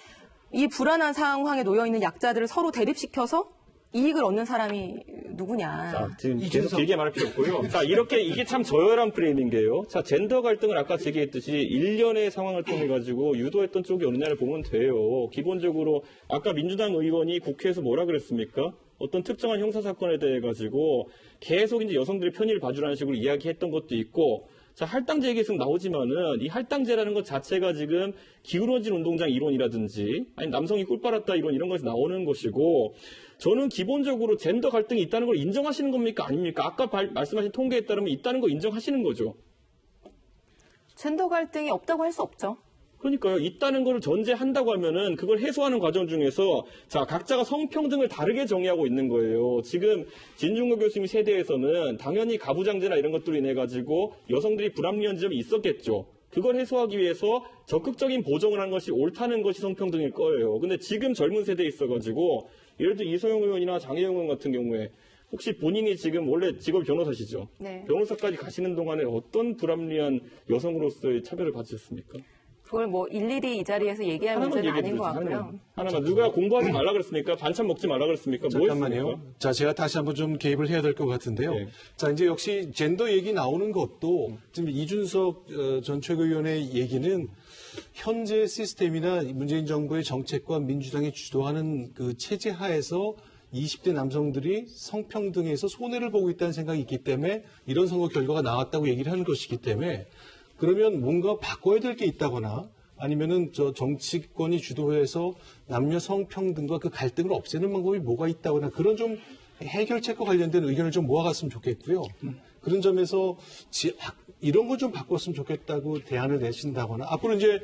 이 불안한 상황에 놓여 있는 약자들을 서로 대립시켜서 이익을 얻는 사람이 누구냐. 자, 지금 계속 길게 말할 필요 없고요. 자, 이게 참 저열한 프레임인 게요. 자, 젠더 갈등을 아까 제기했듯이 일련의 상황을 통해 가지고 유도했던 쪽이 어느냐를 보면 돼요. 기본적으로 아까 민주당 의원이 국회에서 뭐라 그랬습니까? 어떤 특정한 형사 사건에 대해 가지고 계속 이제 여성들의 편의를 봐주라는 식으로 이야기했던 것도 있고, 자, 할당제 계속 나오지만은 이 할당제라는 것 자체가 지금 기울어진 운동장 이론이라든지 아니 남성이 꿀 빨았다 이런 것이 나오는 것이고, 저는 기본적으로 젠더 갈등이 있다는 걸 인정하시는 겁니까? 아닙니까? 아까 말씀하신 통계에 따르면 있다는 거 인정하시는 거죠? 젠더 갈등이 없다고 할 수 없죠. 그러니까요. 있다는 걸 전제한다고 하면은 그걸 해소하는 과정 중에서 자, 각자가 성평등을 다르게 정의하고 있는 거예요. 지금 진중거 교수님 세대에서는 당연히 가부장제나 이런 것들로 인해 가지고 여성들이 불합리한 점이 있었겠죠. 그걸 해소하기 위해서 적극적인 보정을 한 것이 옳다는 것이 성평등일 거예요. 근데 지금 젊은 세대에 있어가지고 예를 들어 이소영 의원이나 장혜영 의원 같은 경우에 혹시 본인이 지금 원래 직업이 변호사시죠? 네. 변호사까지 가시는 동안에 어떤 불합리한 여성으로서의 차별을 받으셨습니까? 그걸 뭐 일일이 이 자리에서 얘기할 문제는 아닌 것 같고요. 하나만 누가 공부하지 말라 그랬습니까? 반찬 먹지 말라 그랬습니까? 잠깐만요. 뭐 했습니까? 자, 제가 다시 한번 좀 개입을 해야 될 것 같은데요. 네. 자, 이제 역시 젠더 얘기 나오는 것도 지금 이준석 전 최고위원의 얘기는 현재 시스템이나 문재인 정부의 정책과 민주당이 주도하는 그 체제 하에서 20대 남성들이 성평등에서 손해를 보고 있다는 생각이 있기 때문에 이런 선거 결과가 나왔다고 얘기를 하는 것이기 때문에, 그러면 뭔가 바꿔야 될 게 있다거나 아니면은 저 정치권이 주도해서 남녀 성평등과 그 갈등을 없애는 방법이 뭐가 있다거나 그런 좀 해결책과 관련된 의견을 좀 모아갔으면 좋겠고요. 그런 점에서 이런 거 좀 바꿨으면 좋겠다고 대안을 내신다거나, 앞으로 이제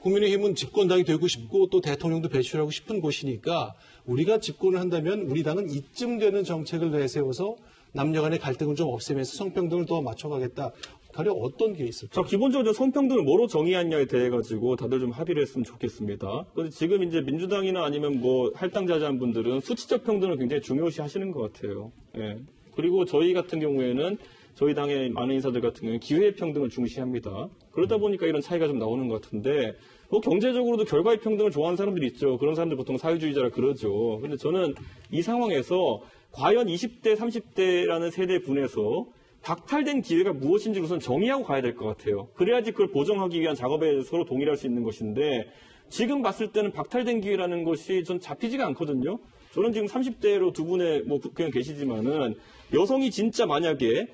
국민의힘은 집권당이 되고 싶고 또 대통령도 배출하고 싶은 곳이니까 우리가 집권을 한다면 우리 당은 이쯤 되는 정책을 내세워서 남녀 간의 갈등을 좀 없애면서 성평등을 더 맞춰가겠다. 가령 어떤 게 있을까요? 자, 기본적으로 성평등을 뭐로 정의하냐에 대해 가지고 다들 좀 합의를 했으면 좋겠습니다. 그런데 지금 이제 민주당이나 아니면 뭐 할당자자한 분들은 수치적 평등을 굉장히 중요시 하시는 것 같아요. 예. 그리고 저희 같은 경우에는 저희 당의 많은 인사들 같은 경우는 기회의 평등을 중시합니다. 그러다 보니까 이런 차이가 좀 나오는 것 같은데, 뭐 경제적으로도 결과의 평등을 좋아하는 사람들이 있죠. 그런 사람들 보통 사회주의자라 그러죠. 근데 저는 이 상황에서 과연 20대, 30대라는 세대 분에서 박탈된 기회가 무엇인지 우선 정의하고 가야 될 것 같아요. 그래야지 그걸 보정하기 위한 작업에 서로 동의할 수 있는 것인데, 지금 봤을 때는 박탈된 기회라는 것이 전 잡히지가 않거든요. 저는 지금 30대로 두 분의 뭐 그냥 계시지만은 여성이 진짜 만약에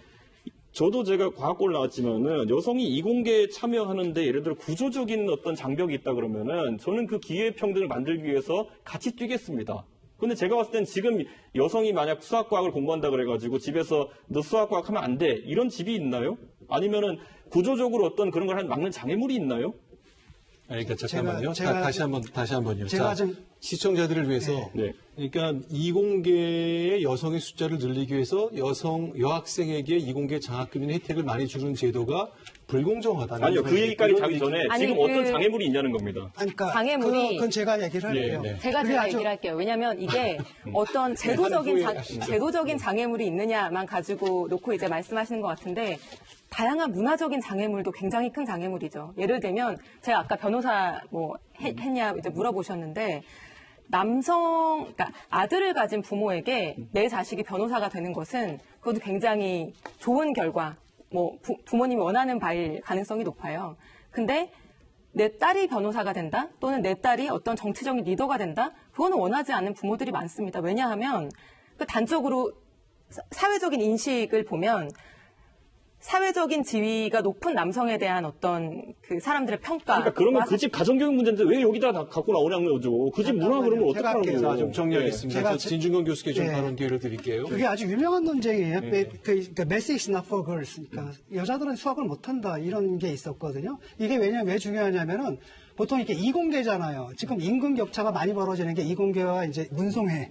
저도 제가 과학고를 나왔지만은 여성이 이공계에 참여하는데 예를 들어 구조적인 어떤 장벽이 있다 그러면은 저는 그 기회평등을 만들기 위해서 같이 뛰겠습니다. 근데 제가 봤을 땐 지금 여성이 만약 수학과학을 공부한다 그래가지고 집에서 너 수학과학 하면 안 돼. 이런 집이 있나요? 아니면은 구조적으로 어떤 그런 걸 막는 장애물이 있나요? 그러니까 잠깐만요. 제가 다시 한번요. 제가 자, 좀- 시청자들을 위해서 네. 그러니까 이공계의 여성의 숫자를 늘리기 위해서 여학생에게 이공계 장학금이나 혜택을 많이 주는 제도가 불공정하다는 아니요, 그 얘기까지 가기 전에 아니, 지금 어떤 장애물이 있냐는 겁니다. 아니, 그러니까 장애물이- 그건 제가 얘기를 할게요. 네. 제가 그게 아주- 얘기를 할게요. 왜냐하면 이게 어떤 제도적인 장애물이 있느냐만 가지고 놓고 이제 말씀하시는 것 같은데 다양한 문화적인 장애물도 굉장히 큰 장애물이죠. 예를 들면 제가 아까 변호사 뭐 했냐 이제 물어보셨는데 그러니까 아들을 가진 부모에게 내 자식이 변호사가 되는 것은 그것도 굉장히 좋은 결과, 뭐 부모님이 원하는 바일 가능성이 높아요. 근데 내 딸이 변호사가 된다 또는 내 딸이 어떤 정치적인 리더가 된다 그거는 원하지 않는 부모들이 많습니다. 왜냐하면 그 단적으로 사회적인 인식을 보면 사회적인 지위가 높은 남성에 대한 어떤 그 사람들의 평가. 그러니까 그러면 그 집 가정교육 문제인데 왜 여기다 다 갖고 나오냐는 거죠. 그 집 문화 그러면 제가 어떡하는 할게요. 거예요? 자, 좀 정리하겠습니다. 제가 저 진중권 교수께 좀 네. 발언 기회를 드릴게요. 그게 아주 유명한 논쟁이에요. 그러니까 Message not for girls. 그러니까 여자들은 수학을 못한다 이런 게 있었거든요. 이게 왜 중요하냐면은 보통 이렇게 이공계잖아요. 지금 임금 격차가 많이 벌어지는 게 이공계와 이제 문송회.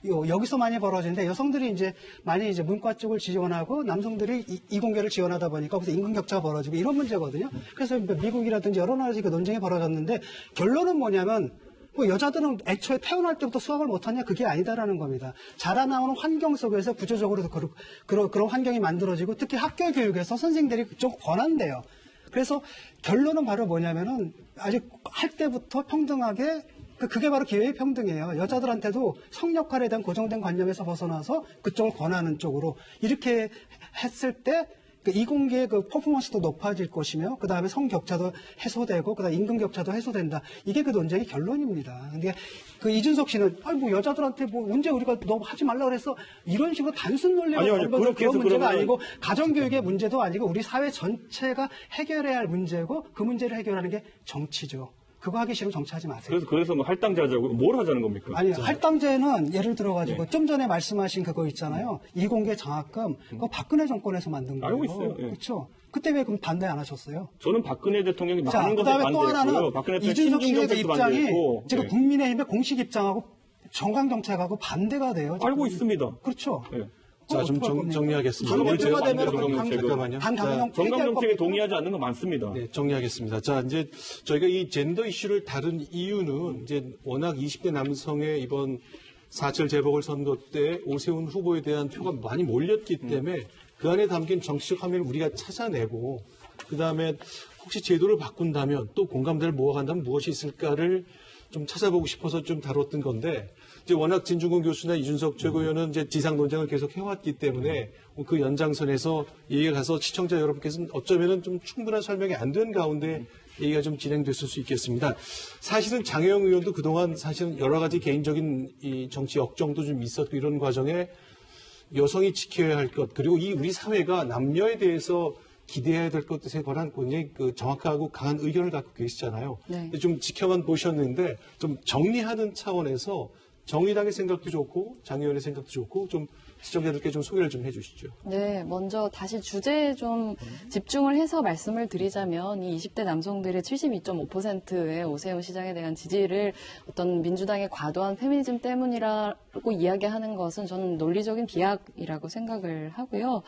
여기서 많이 벌어지는데 여성들이 이제 많이 이제 문과 쪽을 지원하고 남성들이 이공계를 지원하다 보니까 거기서 임금 격차가 벌어지고 이런 문제거든요. 그래서 미국이라든지 여러 나라에서 그 논쟁이 벌어졌는데 결론은 뭐냐면 뭐 여자들은 애초에 태어날 때부터 수학을 못하냐 그게 아니다라는 겁니다. 자라나오는 환경 속에서 구조적으로 그런 환경이 만들어지고 특히 학교 교육에서 선생들이 그쪽 권한대요. 그래서 결론은 바로 뭐냐면은 아직 할 때부터 평등하게 그게 바로 기회의 평등이에요. 여자들한테도 성 역할에 대한 고정된 관념에서 벗어나서 그쪽을 권하는 쪽으로 이렇게 했을 때 이공계의 그 퍼포먼스도 높아질 것이며 그 다음에 성 격차도 해소되고 그 다음에 임금 격차도 해소된다. 이게 그 논쟁의 결론입니다. 근데 그 이준석 씨는 뭐 여자들한테 뭐 언제 우리가 너 하지 말라 그랬어 이런 식으로 단순 논리로 아니요, 그렇게 그런 해서 문제가 그러면- 아니고 가정교육의 문제도 아니고 우리 사회 전체가 해결해야 할 문제고 그 문제를 해결하는 게 정치죠. 그거 하기 싫으면 정치하지 마세요. 그래서 뭐 할당제 하자고 뭘 하자는 겁니까? 아니 할당제는 예를 들어가지고 네. 좀 전에 말씀하신 그거 있잖아요. 이공계 장학금 그거 박근혜 정권에서 만든 거예요. 알고 있어요. 예. 그렇죠. 그때 왜 그럼 반대 안 하셨어요? 저는 박근혜 대통령이 자, 많은 것에 그다음에 또 하나는 반대했고요. 박근혜 대통령 이준석 씨의 그 신중정책도 입장이 반대했고. 지금 예. 국민의힘의 공식 입장하고 정강정책하고 반대가 돼요. 지금. 알고 있습니다. 그렇죠. 예. 자, 좀 정리하겠습니다. 반대가 오늘 되면 정강정책은- 잠깐만요. 반강령 정강정책에 동의하지 않는 건 많습니다. 네, 정리하겠습니다. 자, 이제 저희가 이 젠더 이슈를 다룬 이유는 이제 워낙 20대 남성의 이번 사철 재보궐선거 때 오세훈 후보에 대한 표가 많이 몰렸기 때문에 그 안에 담긴 정치적 화면을 우리가 찾아내고 그 다음에 혹시 제도를 바꾼다면 또 공감대를 모아간다면 무엇이 있을까를 좀 찾아보고 싶어서 좀 다뤘던 건데 이제 워낙 진중권 교수나 이준석 최고위원은 이제 지상 논쟁을 계속 해왔기 때문에 그 연장선에서 얘기가 가서 시청자 여러분께서는 어쩌면은 좀 충분한 설명이 안 된 가운데 얘기가 좀 진행됐을 수 있겠습니다. 사실은 장혜영 의원도 그동안 사실은 여러 가지 개인적인 이 정치 역정도 좀 있었고 이런 과정에 여성이 지켜야 할 것 그리고 이 우리 사회가 남녀에 대해서 기대해야 될 것에 관한 굉장히 그 정확하고 강한 의견을 갖고 계시잖아요. 네. 좀 지켜만 보셨는데 좀 정리하는 차원에서 정의당의 생각도 좋고 장 의원의 생각도 좋고 좀 시청자들께 좀 소개를 좀 해주시죠. 네, 먼저 다시 주제에 좀 집중을 해서 말씀을 드리자면 이 20대 남성들의 72.5%의 오세훈 시장에 대한 지지를 어떤 민주당의 과도한 페미니즘 때문이라고 이야기하는 것은 저는 논리적인 비약이라고 생각을 하고요.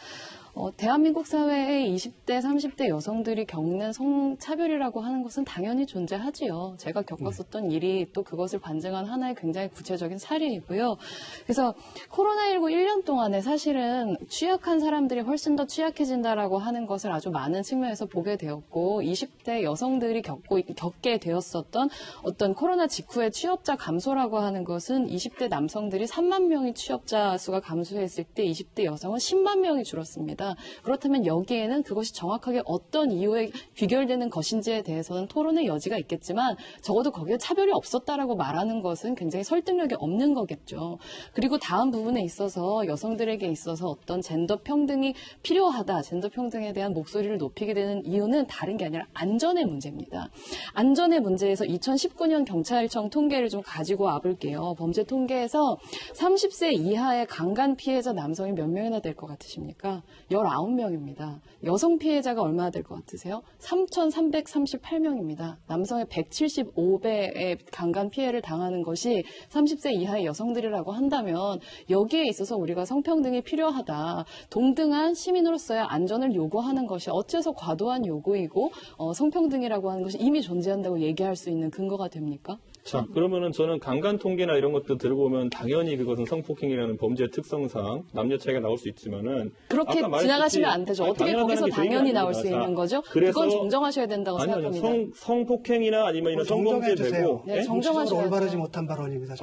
대한민국 사회의 20대, 30대 여성들이 겪는 성차별이라고 하는 것은 당연히 존재하지요. 제가 겪었었던 일이 또 그것을 반증한 하나의 굉장히 구체적인 사례이고요. 그래서 코로나19 1년 동안에 사실은 취약한 사람들이 훨씬 더 취약해진다라고 하는 것을 아주 많은 측면에서 보게 되었고 20대 여성들이 겪게 되었었던 어떤 코로나 직후의 취업자 감소라고 하는 것은 20대 남성들이 3만 명의 취업자 수가 감소했을 때 20대 여성은 10만 명이 줄었습니다. 그렇다면 여기에는 그것이 정확하게 어떤 이유에 귀결되는 것인지에 대해서는 토론의 여지가 있겠지만 적어도 거기에 차별이 없었다라고 말하는 것은 굉장히 설득력이 없는 거겠죠. 그리고 다음 부분에 있어서 여성들에게 있어서 어떤 젠더 평등이 필요하다, 젠더 평등에 대한 목소리를 높이게 되는 이유는 다른 게 아니라 안전의 문제입니다. 안전의 문제에서 2019년 경찰청 통계를 좀 가지고 와볼게요. 범죄 통계에서 30세 이하의 강간 피해자 남성이 몇 명이나 될 것 같으십니까? 19명입니다. 여성 피해자가 얼마나 될 것 같으세요? 3,338명입니다. 남성의 175배의 강간 피해를 당하는 것이 30세 이하의 여성들이라고 한다면 여기에 있어서 우리가 성평등이 필요하다. 동등한 시민으로서의 안전을 요구하는 것이 어째서 과도한 요구이고 성평등이라고 하는 것이 이미 존재한다고 얘기할 수 있는 근거가 됩니까? 자, 그러면은 저는 강간 통계나 이런 것도 들고 오면 당연히 그것은 성폭행이라는 범죄 특성상 남녀 차이가 나올 수 있지만 그렇게 지나가시면 안 되죠. 어떻게 거기서 당연히 나올 수 있는 거죠? 그건 정정하셔야 된다고 생각합니다. 성폭행이나 아니면 이런 성범죄 되고 네, 정정하셔야 올바르지 돼요. 못한 발언입니다.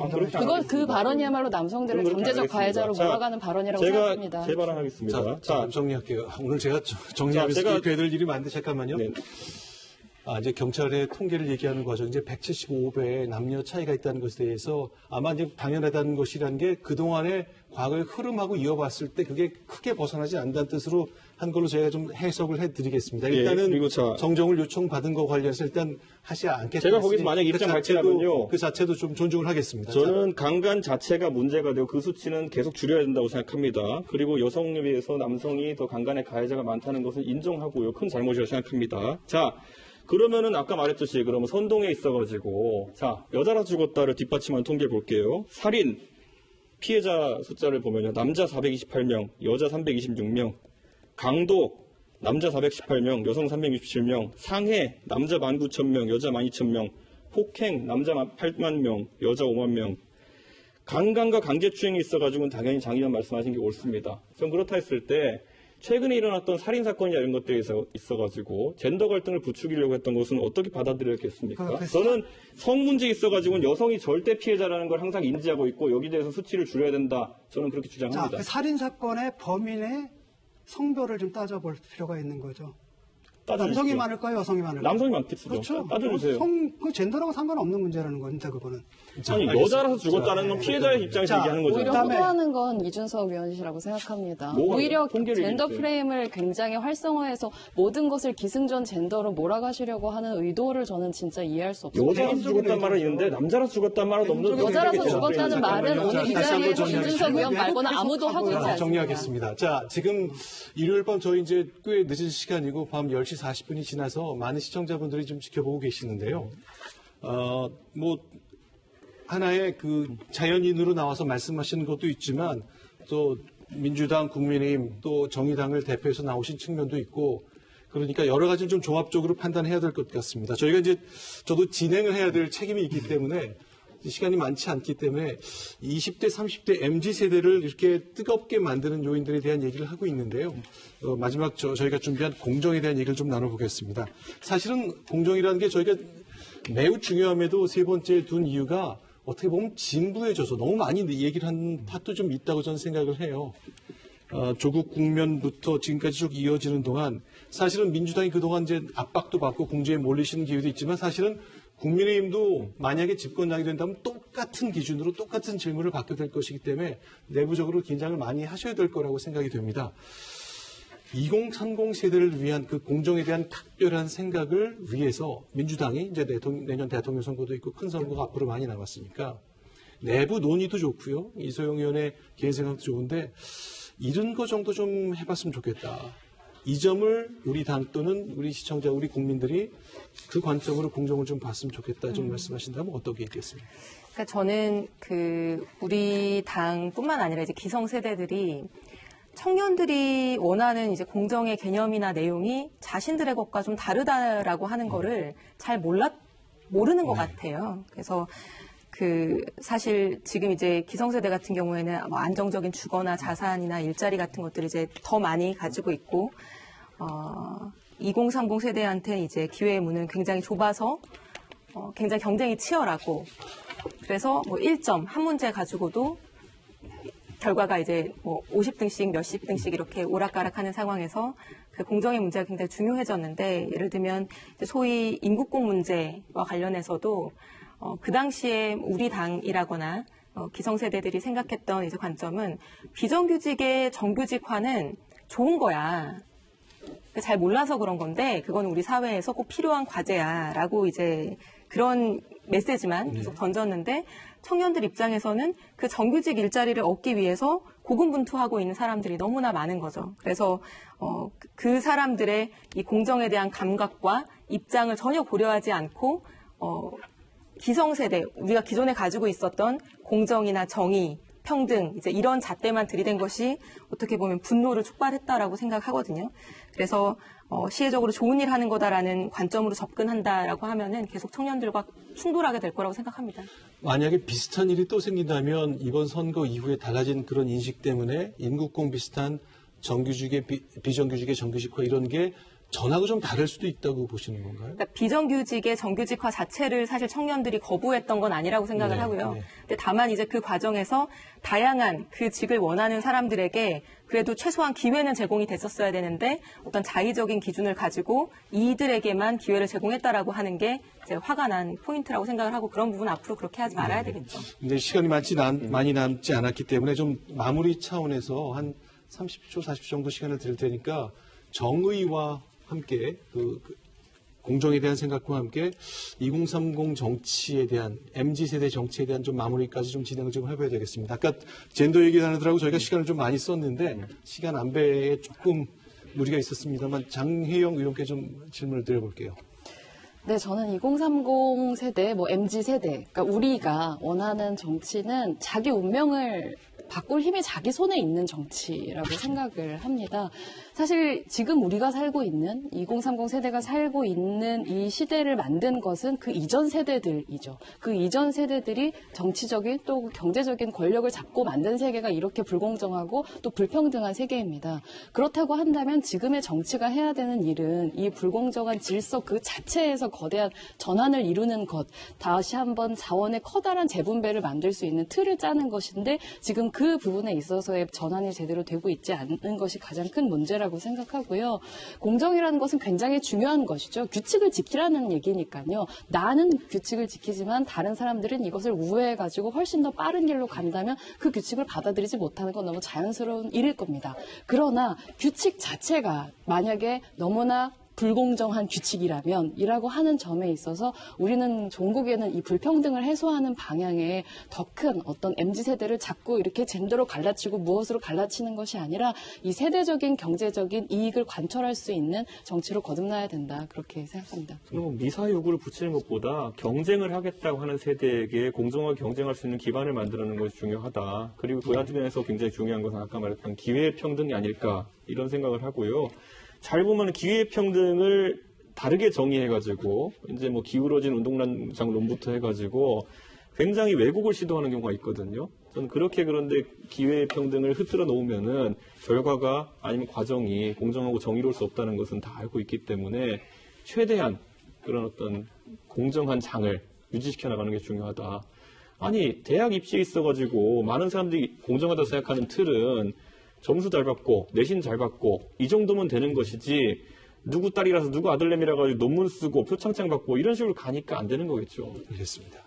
그 발언이야말로 남성들을 전제적 가해자로 몰아가는 발언이라고 생각합니다. 제가 제 발언하겠습니다. 자, 정리할게요. 오늘 제가 정리하면서 이렇게 해드릴 일이 많은데 잠깐만요. 네. 이제 경찰의 통계를 얘기하는 과정, 이제 175배의 남녀 차이가 있다는 것에 대해서 아마 이제 당연하다는 것이라는 게 그동안의 과거의 흐름하고 이어봤을 때 그게 크게 벗어나지 않는다는 뜻으로 한 걸로 제가 좀 해석을 해드리겠습니다. 일단은 그리고 정정을 요청받은 거 관련해서 일단 하지 않겠습니다. 제가 거기서 만약 입장 밝히라면요. 그 자체도 좀 존중을 하겠습니다. 저는 강간 자체가 문제가 되고 그 수치는 계속 줄여야 된다고 생각합니다. 그리고 여성에 비해서 남성이 더 강간의 가해자가 많다는 것은 인정하고요. 큰 잘못이라고 생각합니다. 자, 그러면은 아까 말했듯이 그러면 선동에 있어가지고 자 여자라 죽었다를 뒷받침한 통계 볼게요. 살인 피해자 숫자를 보면요. 남자 428명, 여자 326명, 강도 남자 418명, 여성 367명, 상해 남자 19,000명, 여자 12,000명, 폭행 남자 8만 명, 여자 5만 명. 강간과 강제추행이 있어가지고는 당연히 장의원 말씀하신 게 옳습니다. 전 그렇다 했을 때 최근에 일어났던 살인사건이나 이런 것들이 있어가지고 젠더 갈등을 부추기려고 했던 것은 어떻게 받아들였겠습니까? 저는 성 문제에 있어가지고는 여성이 절대 피해자라는 걸 항상 인지하고 있고 여기에 대해서 수치를 줄여야 된다. 저는 그렇게 주장합니다. 자, 그 살인사건의 범인의 성별을 좀 따져볼 필요가 있는 거죠. 남성이 많을까요? 여성이 많을까요? 남성이 많겠죠. 그렇죠. 따져주세요. 그 젠더랑 상관없는 문제라는 겁니다. 그거는. 아니 여자라서 죽었다는 건 피해자의 입장에서 얘기하는 거죠. 오히려 호도하는 건 이준석 위원이시라고 생각합니다. 오히려 젠더 프레임을 굉장히 활성화해서 모든 것을 기승전 젠더로 몰아가시려고 하는 의도를 저는 진짜 이해할 수 없습니다. 여자라서 죽었다는 말은 있는데 남자라서 죽었다는 말은 없는 여자라서 죽었다는 말은 오늘 이 자리에서 이준석 위원 말고는 아무도 하고 있지 않습니다. 정리하겠습니다. 자, 지금 일요일 밤 저희 이제 꽤 늦은 시간이고 밤 10시 40분이 지나서 많은 시청자분들이 좀 지켜보고 계시는데요. 하나의 그 자연인으로 나와서 말씀하시는 것도 있지만 또 민주당, 국민의힘 또 정의당을 대표해서 나오신 측면도 있고 그러니까 여러 가지를 좀 종합적으로 판단해야 될 것 같습니다. 저도 진행을 해야 될 책임이 있기 때문에 시간이 많지 않기 때문에 20대, 30대 MZ세대를 이렇게 뜨겁게 만드는 요인들에 대한 얘기를 하고 있는데요. 마지막 저희가 준비한 공정에 대한 얘기를 좀 나눠보겠습니다. 사실은 공정이라는 게 저희가 매우 중요함에도 세 번째 둔 이유가 어떻게 보면 진부해져서 너무 많이 얘기를 한 탓도 좀 있다고 저는 생각을 해요. 조국 국면부터 지금까지 쭉 이어지는 동안 사실은 민주당이 그동안 이제 압박도 받고 공주에 몰리시는 기회도 있지만 사실은 국민의힘도 만약에 집권당이 된다면 똑같은 기준으로 똑같은 질문을 받게 될 것이기 때문에 내부적으로 긴장을 많이 하셔야 될 거라고 생각이 됩니다. 2030 세대를 위한 그 공정에 대한 각별한 생각을 위해서 민주당이 이제 내년 대통령 선거도 있고 큰 선거가 앞으로 많이 남았으니까 내부 논의도 좋고요. 이소영 의원의 개인 생각도 좋은데 이런 거 정도 좀 해봤으면 좋겠다. 이 점을 우리 당 또는 우리 시청자, 우리 국민들이 그 관점으로 공정을 좀 봤으면 좋겠다. 좀 말씀하신다면 어떻게 있겠습니까? 그러니까 저는 우리 당뿐만 아니라 이제 기성세대들이 청년들이 원하는 이제 공정의 개념이나 내용이 자신들의 것과 좀 다르다라고 하는 거를 잘 모르는 것 같아요. 그래서 사실 지금 이제 기성세대 같은 경우에는 뭐 안정적인 주거나 자산이나 일자리 같은 것들을 이제 더 많이 가지고 있고, 2030 세대한테 이제 기회의 문은 굉장히 좁아서, 굉장히 경쟁이 치열하고, 그래서 뭐 1점, 한 문제 가지고도 결과가 이제 뭐 50등씩, 몇십 등씩 이렇게 오락가락하는 상황에서 그 공정의 문제가 굉장히 중요해졌는데, 예를 들면 이제 소위 임국공 문제와 관련해서도 그 당시에 우리 당이라거나 기성세대들이 생각했던 이제 관점은 비정규직의 정규직화는 좋은 거야. 잘 몰라서 그런 건데 그건 우리 사회에서 꼭 필요한 과제야라고 이제 그런 메시지만 계속 던졌는데 청년들 입장에서는 그 정규직 일자리를 얻기 위해서 고군분투하고 있는 사람들이 너무나 많은 거죠. 그래서 그 사람들의 이 공정에 대한 감각과 입장을 전혀 고려하지 않고 기성세대, 우리가 기존에 가지고 있었던 공정이나 정의, 평등, 이제 이런 잣대만 들이댄 것이 어떻게 보면 분노를 촉발했다라고 생각하거든요. 그래서 시혜적으로 좋은 일 하는 거다라는 관점으로 접근한다라고 하면은 계속 청년들과 충돌하게 될 거라고 생각합니다. 만약에 비슷한 일이 또 생긴다면 이번 선거 이후에 달라진 그런 인식 때문에 인국공 비슷한 정규직의 비정규직의 정규직화 이런 게 전하고 좀 다를 수도 있다고 보시는 건가요? 그러니까 비정규직의 정규직화 자체를 사실 청년들이 거부했던 건 아니라고 생각을 네, 하고요. 네. 근데 다만 이제 그 과정에서 다양한 그 직을 원하는 사람들에게 그래도 최소한 기회는 제공이 됐었어야 되는데 어떤 자의적인 기준을 가지고 이들에게만 기회를 제공했다라고 하는 게 이제 화가 난 포인트라고 생각을 하고 그런 부분 앞으로 그렇게 하지 말아야 되겠죠. 근데 시간이 많이 남지 않았기 때문에 좀 마무리 차원에서 한 30초, 40초 정도 시간을 드릴 테니까 정의와 함께 그 공정에 대한 생각과 함께 2030 정치에 대한 MZ세대 정치에 대한 좀 마무리까지 좀 진행을 좀 해봐야 되겠습니다. 아까 젠더 얘기 나누더라고 저희가 시간을 좀 많이 썼는데 시간 안배에 조금 무리가 있었습니다만 장혜영 의원께 좀 질문을 드려볼게요. 네, 저는 2030 세대, MZ 세대, 그러니까 우리가 원하는 정치는 자기 운명을 바꿀 힘이 자기 손에 있는 정치라고 생각을 합니다. 사실 지금 우리가 살고 있는 2030 세대가 살고 있는 이 시대를 만든 것은 그 이전 세대들이죠. 그 이전 세대들이 정치적인 또 경제적인 권력을 잡고 만든 세계가 이렇게 불공정하고 또 불평등한 세계입니다. 그렇다고 한다면 지금의 정치가 해야 되는 일은 이 불공정한 질서 그 자체에서 거대한 전환을 이루는 것, 다시 한번 자원의 커다란 재분배를 만들 수 있는 틀을 짜는 것인데 지금 그 부분에 있어서의 전환이 제대로 되고 있지 않은 것이 가장 큰 문제라고 생각하고요. 공정이라는 것은 굉장히 중요한 것이죠. 규칙을 지키라는 얘기니까요. 나는 규칙을 지키지만 다른 사람들은 이것을 우회해가지고 훨씬 더 빠른 길로 간다면 그 규칙을 받아들이지 못하는 건 너무 자연스러운 일일 겁니다. 그러나 규칙 자체가 만약에 너무나 불공정한 규칙이라면 이라고 하는 점에 있어서 우리는 종국에는 이 불평등을 해소하는 방향에 더 큰 어떤 MZ세대를 자꾸 이렇게 젠더로 갈라치고 무엇으로 갈라치는 것이 아니라 이 세대적인 경제적인 이익을 관철할 수 있는 정치로 거듭나야 된다. 그렇게 생각합니다. 그럼 미사 요구를 붙이는 것보다 경쟁을 하겠다고 하는 세대에게 공정하게 경쟁할 수 있는 기반을 만들어내는 것이 중요하다. 그리고 그 한면에서 굉장히 중요한 것은 아까 말했던 기회평등이 아닐까 이런 생각을 하고요. 잘 보면 기회평등을 다르게 정의해가지고 이제 기울어진 운동장 논부터 해가지고 굉장히 왜곡을 시도하는 경우가 있거든요. 저는 그런데 기회평등을 흐트러 놓으면은 결과가 아니면 과정이 공정하고 정의로울 수 없다는 것은 다 알고 있기 때문에 최대한 그런 어떤 공정한 장을 유지시켜 나가는 게 중요하다. 아니 대학 입시에 있어가지고 많은 사람들이 공정하다고 생각하는 틀은 점수 잘 받고 내신 잘 받고 이 정도면 되는 것이지 누구 딸이라서 누구 아들내미라 가지고 논문 쓰고 표창장 받고 이런 식으로 가니까 안 되는 거겠죠. 알겠습니다.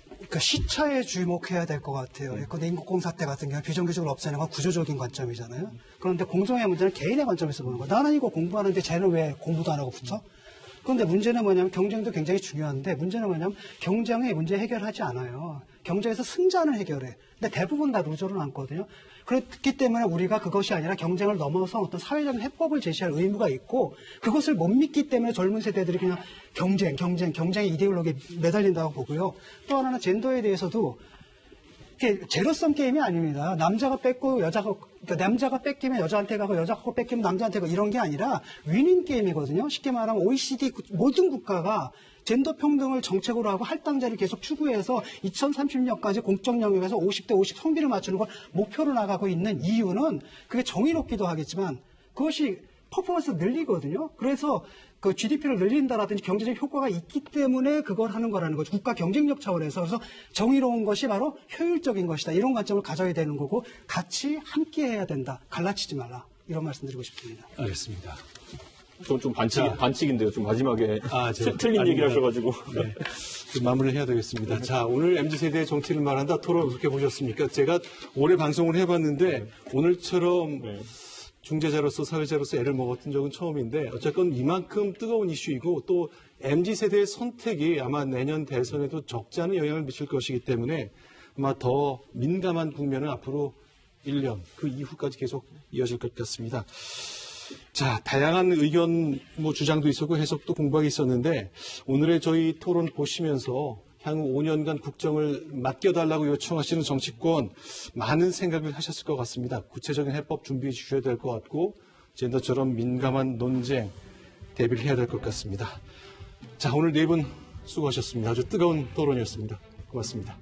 그러니까 시차에 주목해야 될 것 같아요. 예컨대 인국공 사태 같은 경우 비정규직을 없애는 건 구조적인 관점이잖아요. 그런데 공정의 문제는 개인의 관점에서 보는 거예요. 나는 이거 공부하는데 쟤는 왜 공부도 안 하고 붙어? 그런데 문제는 뭐냐면 경쟁도 굉장히 중요한데 문제는 뭐냐면 경쟁의 문제 해결하지 않아요. 경쟁에서 승자는 해결해. 근데 대부분 다 루저로 남거든요. 그렇기 때문에 우리가 그것이 아니라 경쟁을 넘어서 어떤 사회적인 해법을 제시할 의무가 있고 그것을 못 믿기 때문에 젊은 세대들이 그냥 경쟁의 이데올로기에 매달린다고 보고요. 또 하나는 젠더에 대해서도 이게 제로섬 게임이 아닙니다. 남자가 뺏고 그러니까 남자가 뺏기면 여자한테 가고 여자가 뺏기면 남자한테 가고 이런 게 아니라 위닝 게임이거든요. 쉽게 말하면 OECD 모든 국가가 젠더 평등을 정책으로 하고 할당제를 계속 추구해서 2030년까지 공적 영역에서 50대 50 성비를 맞추는 걸 목표로 나가고 있는 이유는 그게 정의롭기도 하겠지만 그것이 퍼포먼스를 늘리거든요. 그래서 그 GDP를 늘린다라든지 경제적 효과가 있기 때문에 그걸 하는 거라는 거죠. 국가 경쟁력 차원에서. 그래서 정의로운 것이 바로 효율적인 것이다. 이런 관점을 가져야 되는 거고 같이 함께 해야 된다. 갈라치지 말라. 이런 말씀 드리고 싶습니다. 알겠습니다. 좀 반칙인데요. 좀 마지막에 제가 틀린 얘기를 하셔가지고. 네. 마무리를 해야 되겠습니다. 자, 오늘 MZ세대의 정치를 말한다 토론 어떻게 보셨습니까? 제가 올해 방송을 해봤는데 오늘처럼 중재자로서 사회자로서 애를 먹었던 적은 처음인데 어쨌건 이만큼 뜨거운 이슈이고 또 MZ세대의 선택이 아마 내년 대선에도 적지 않은 영향을 미칠 것이기 때문에 아마 더 민감한 국면은 앞으로 1년 그 이후까지 계속 이어질 것 같습니다. 자, 다양한 의견, 주장도 있었고 해석도 공방이 있었는데 오늘의 저희 토론 보시면서 향후 5년간 국정을 맡겨달라고 요청하시는 정치권 많은 생각을 하셨을 것 같습니다. 구체적인 해법 준비해 주셔야 될 것 같고 젠더처럼 민감한 논쟁 대비를 해야 될 것 같습니다. 자, 오늘 네 분 수고하셨습니다. 아주 뜨거운 토론이었습니다. 고맙습니다.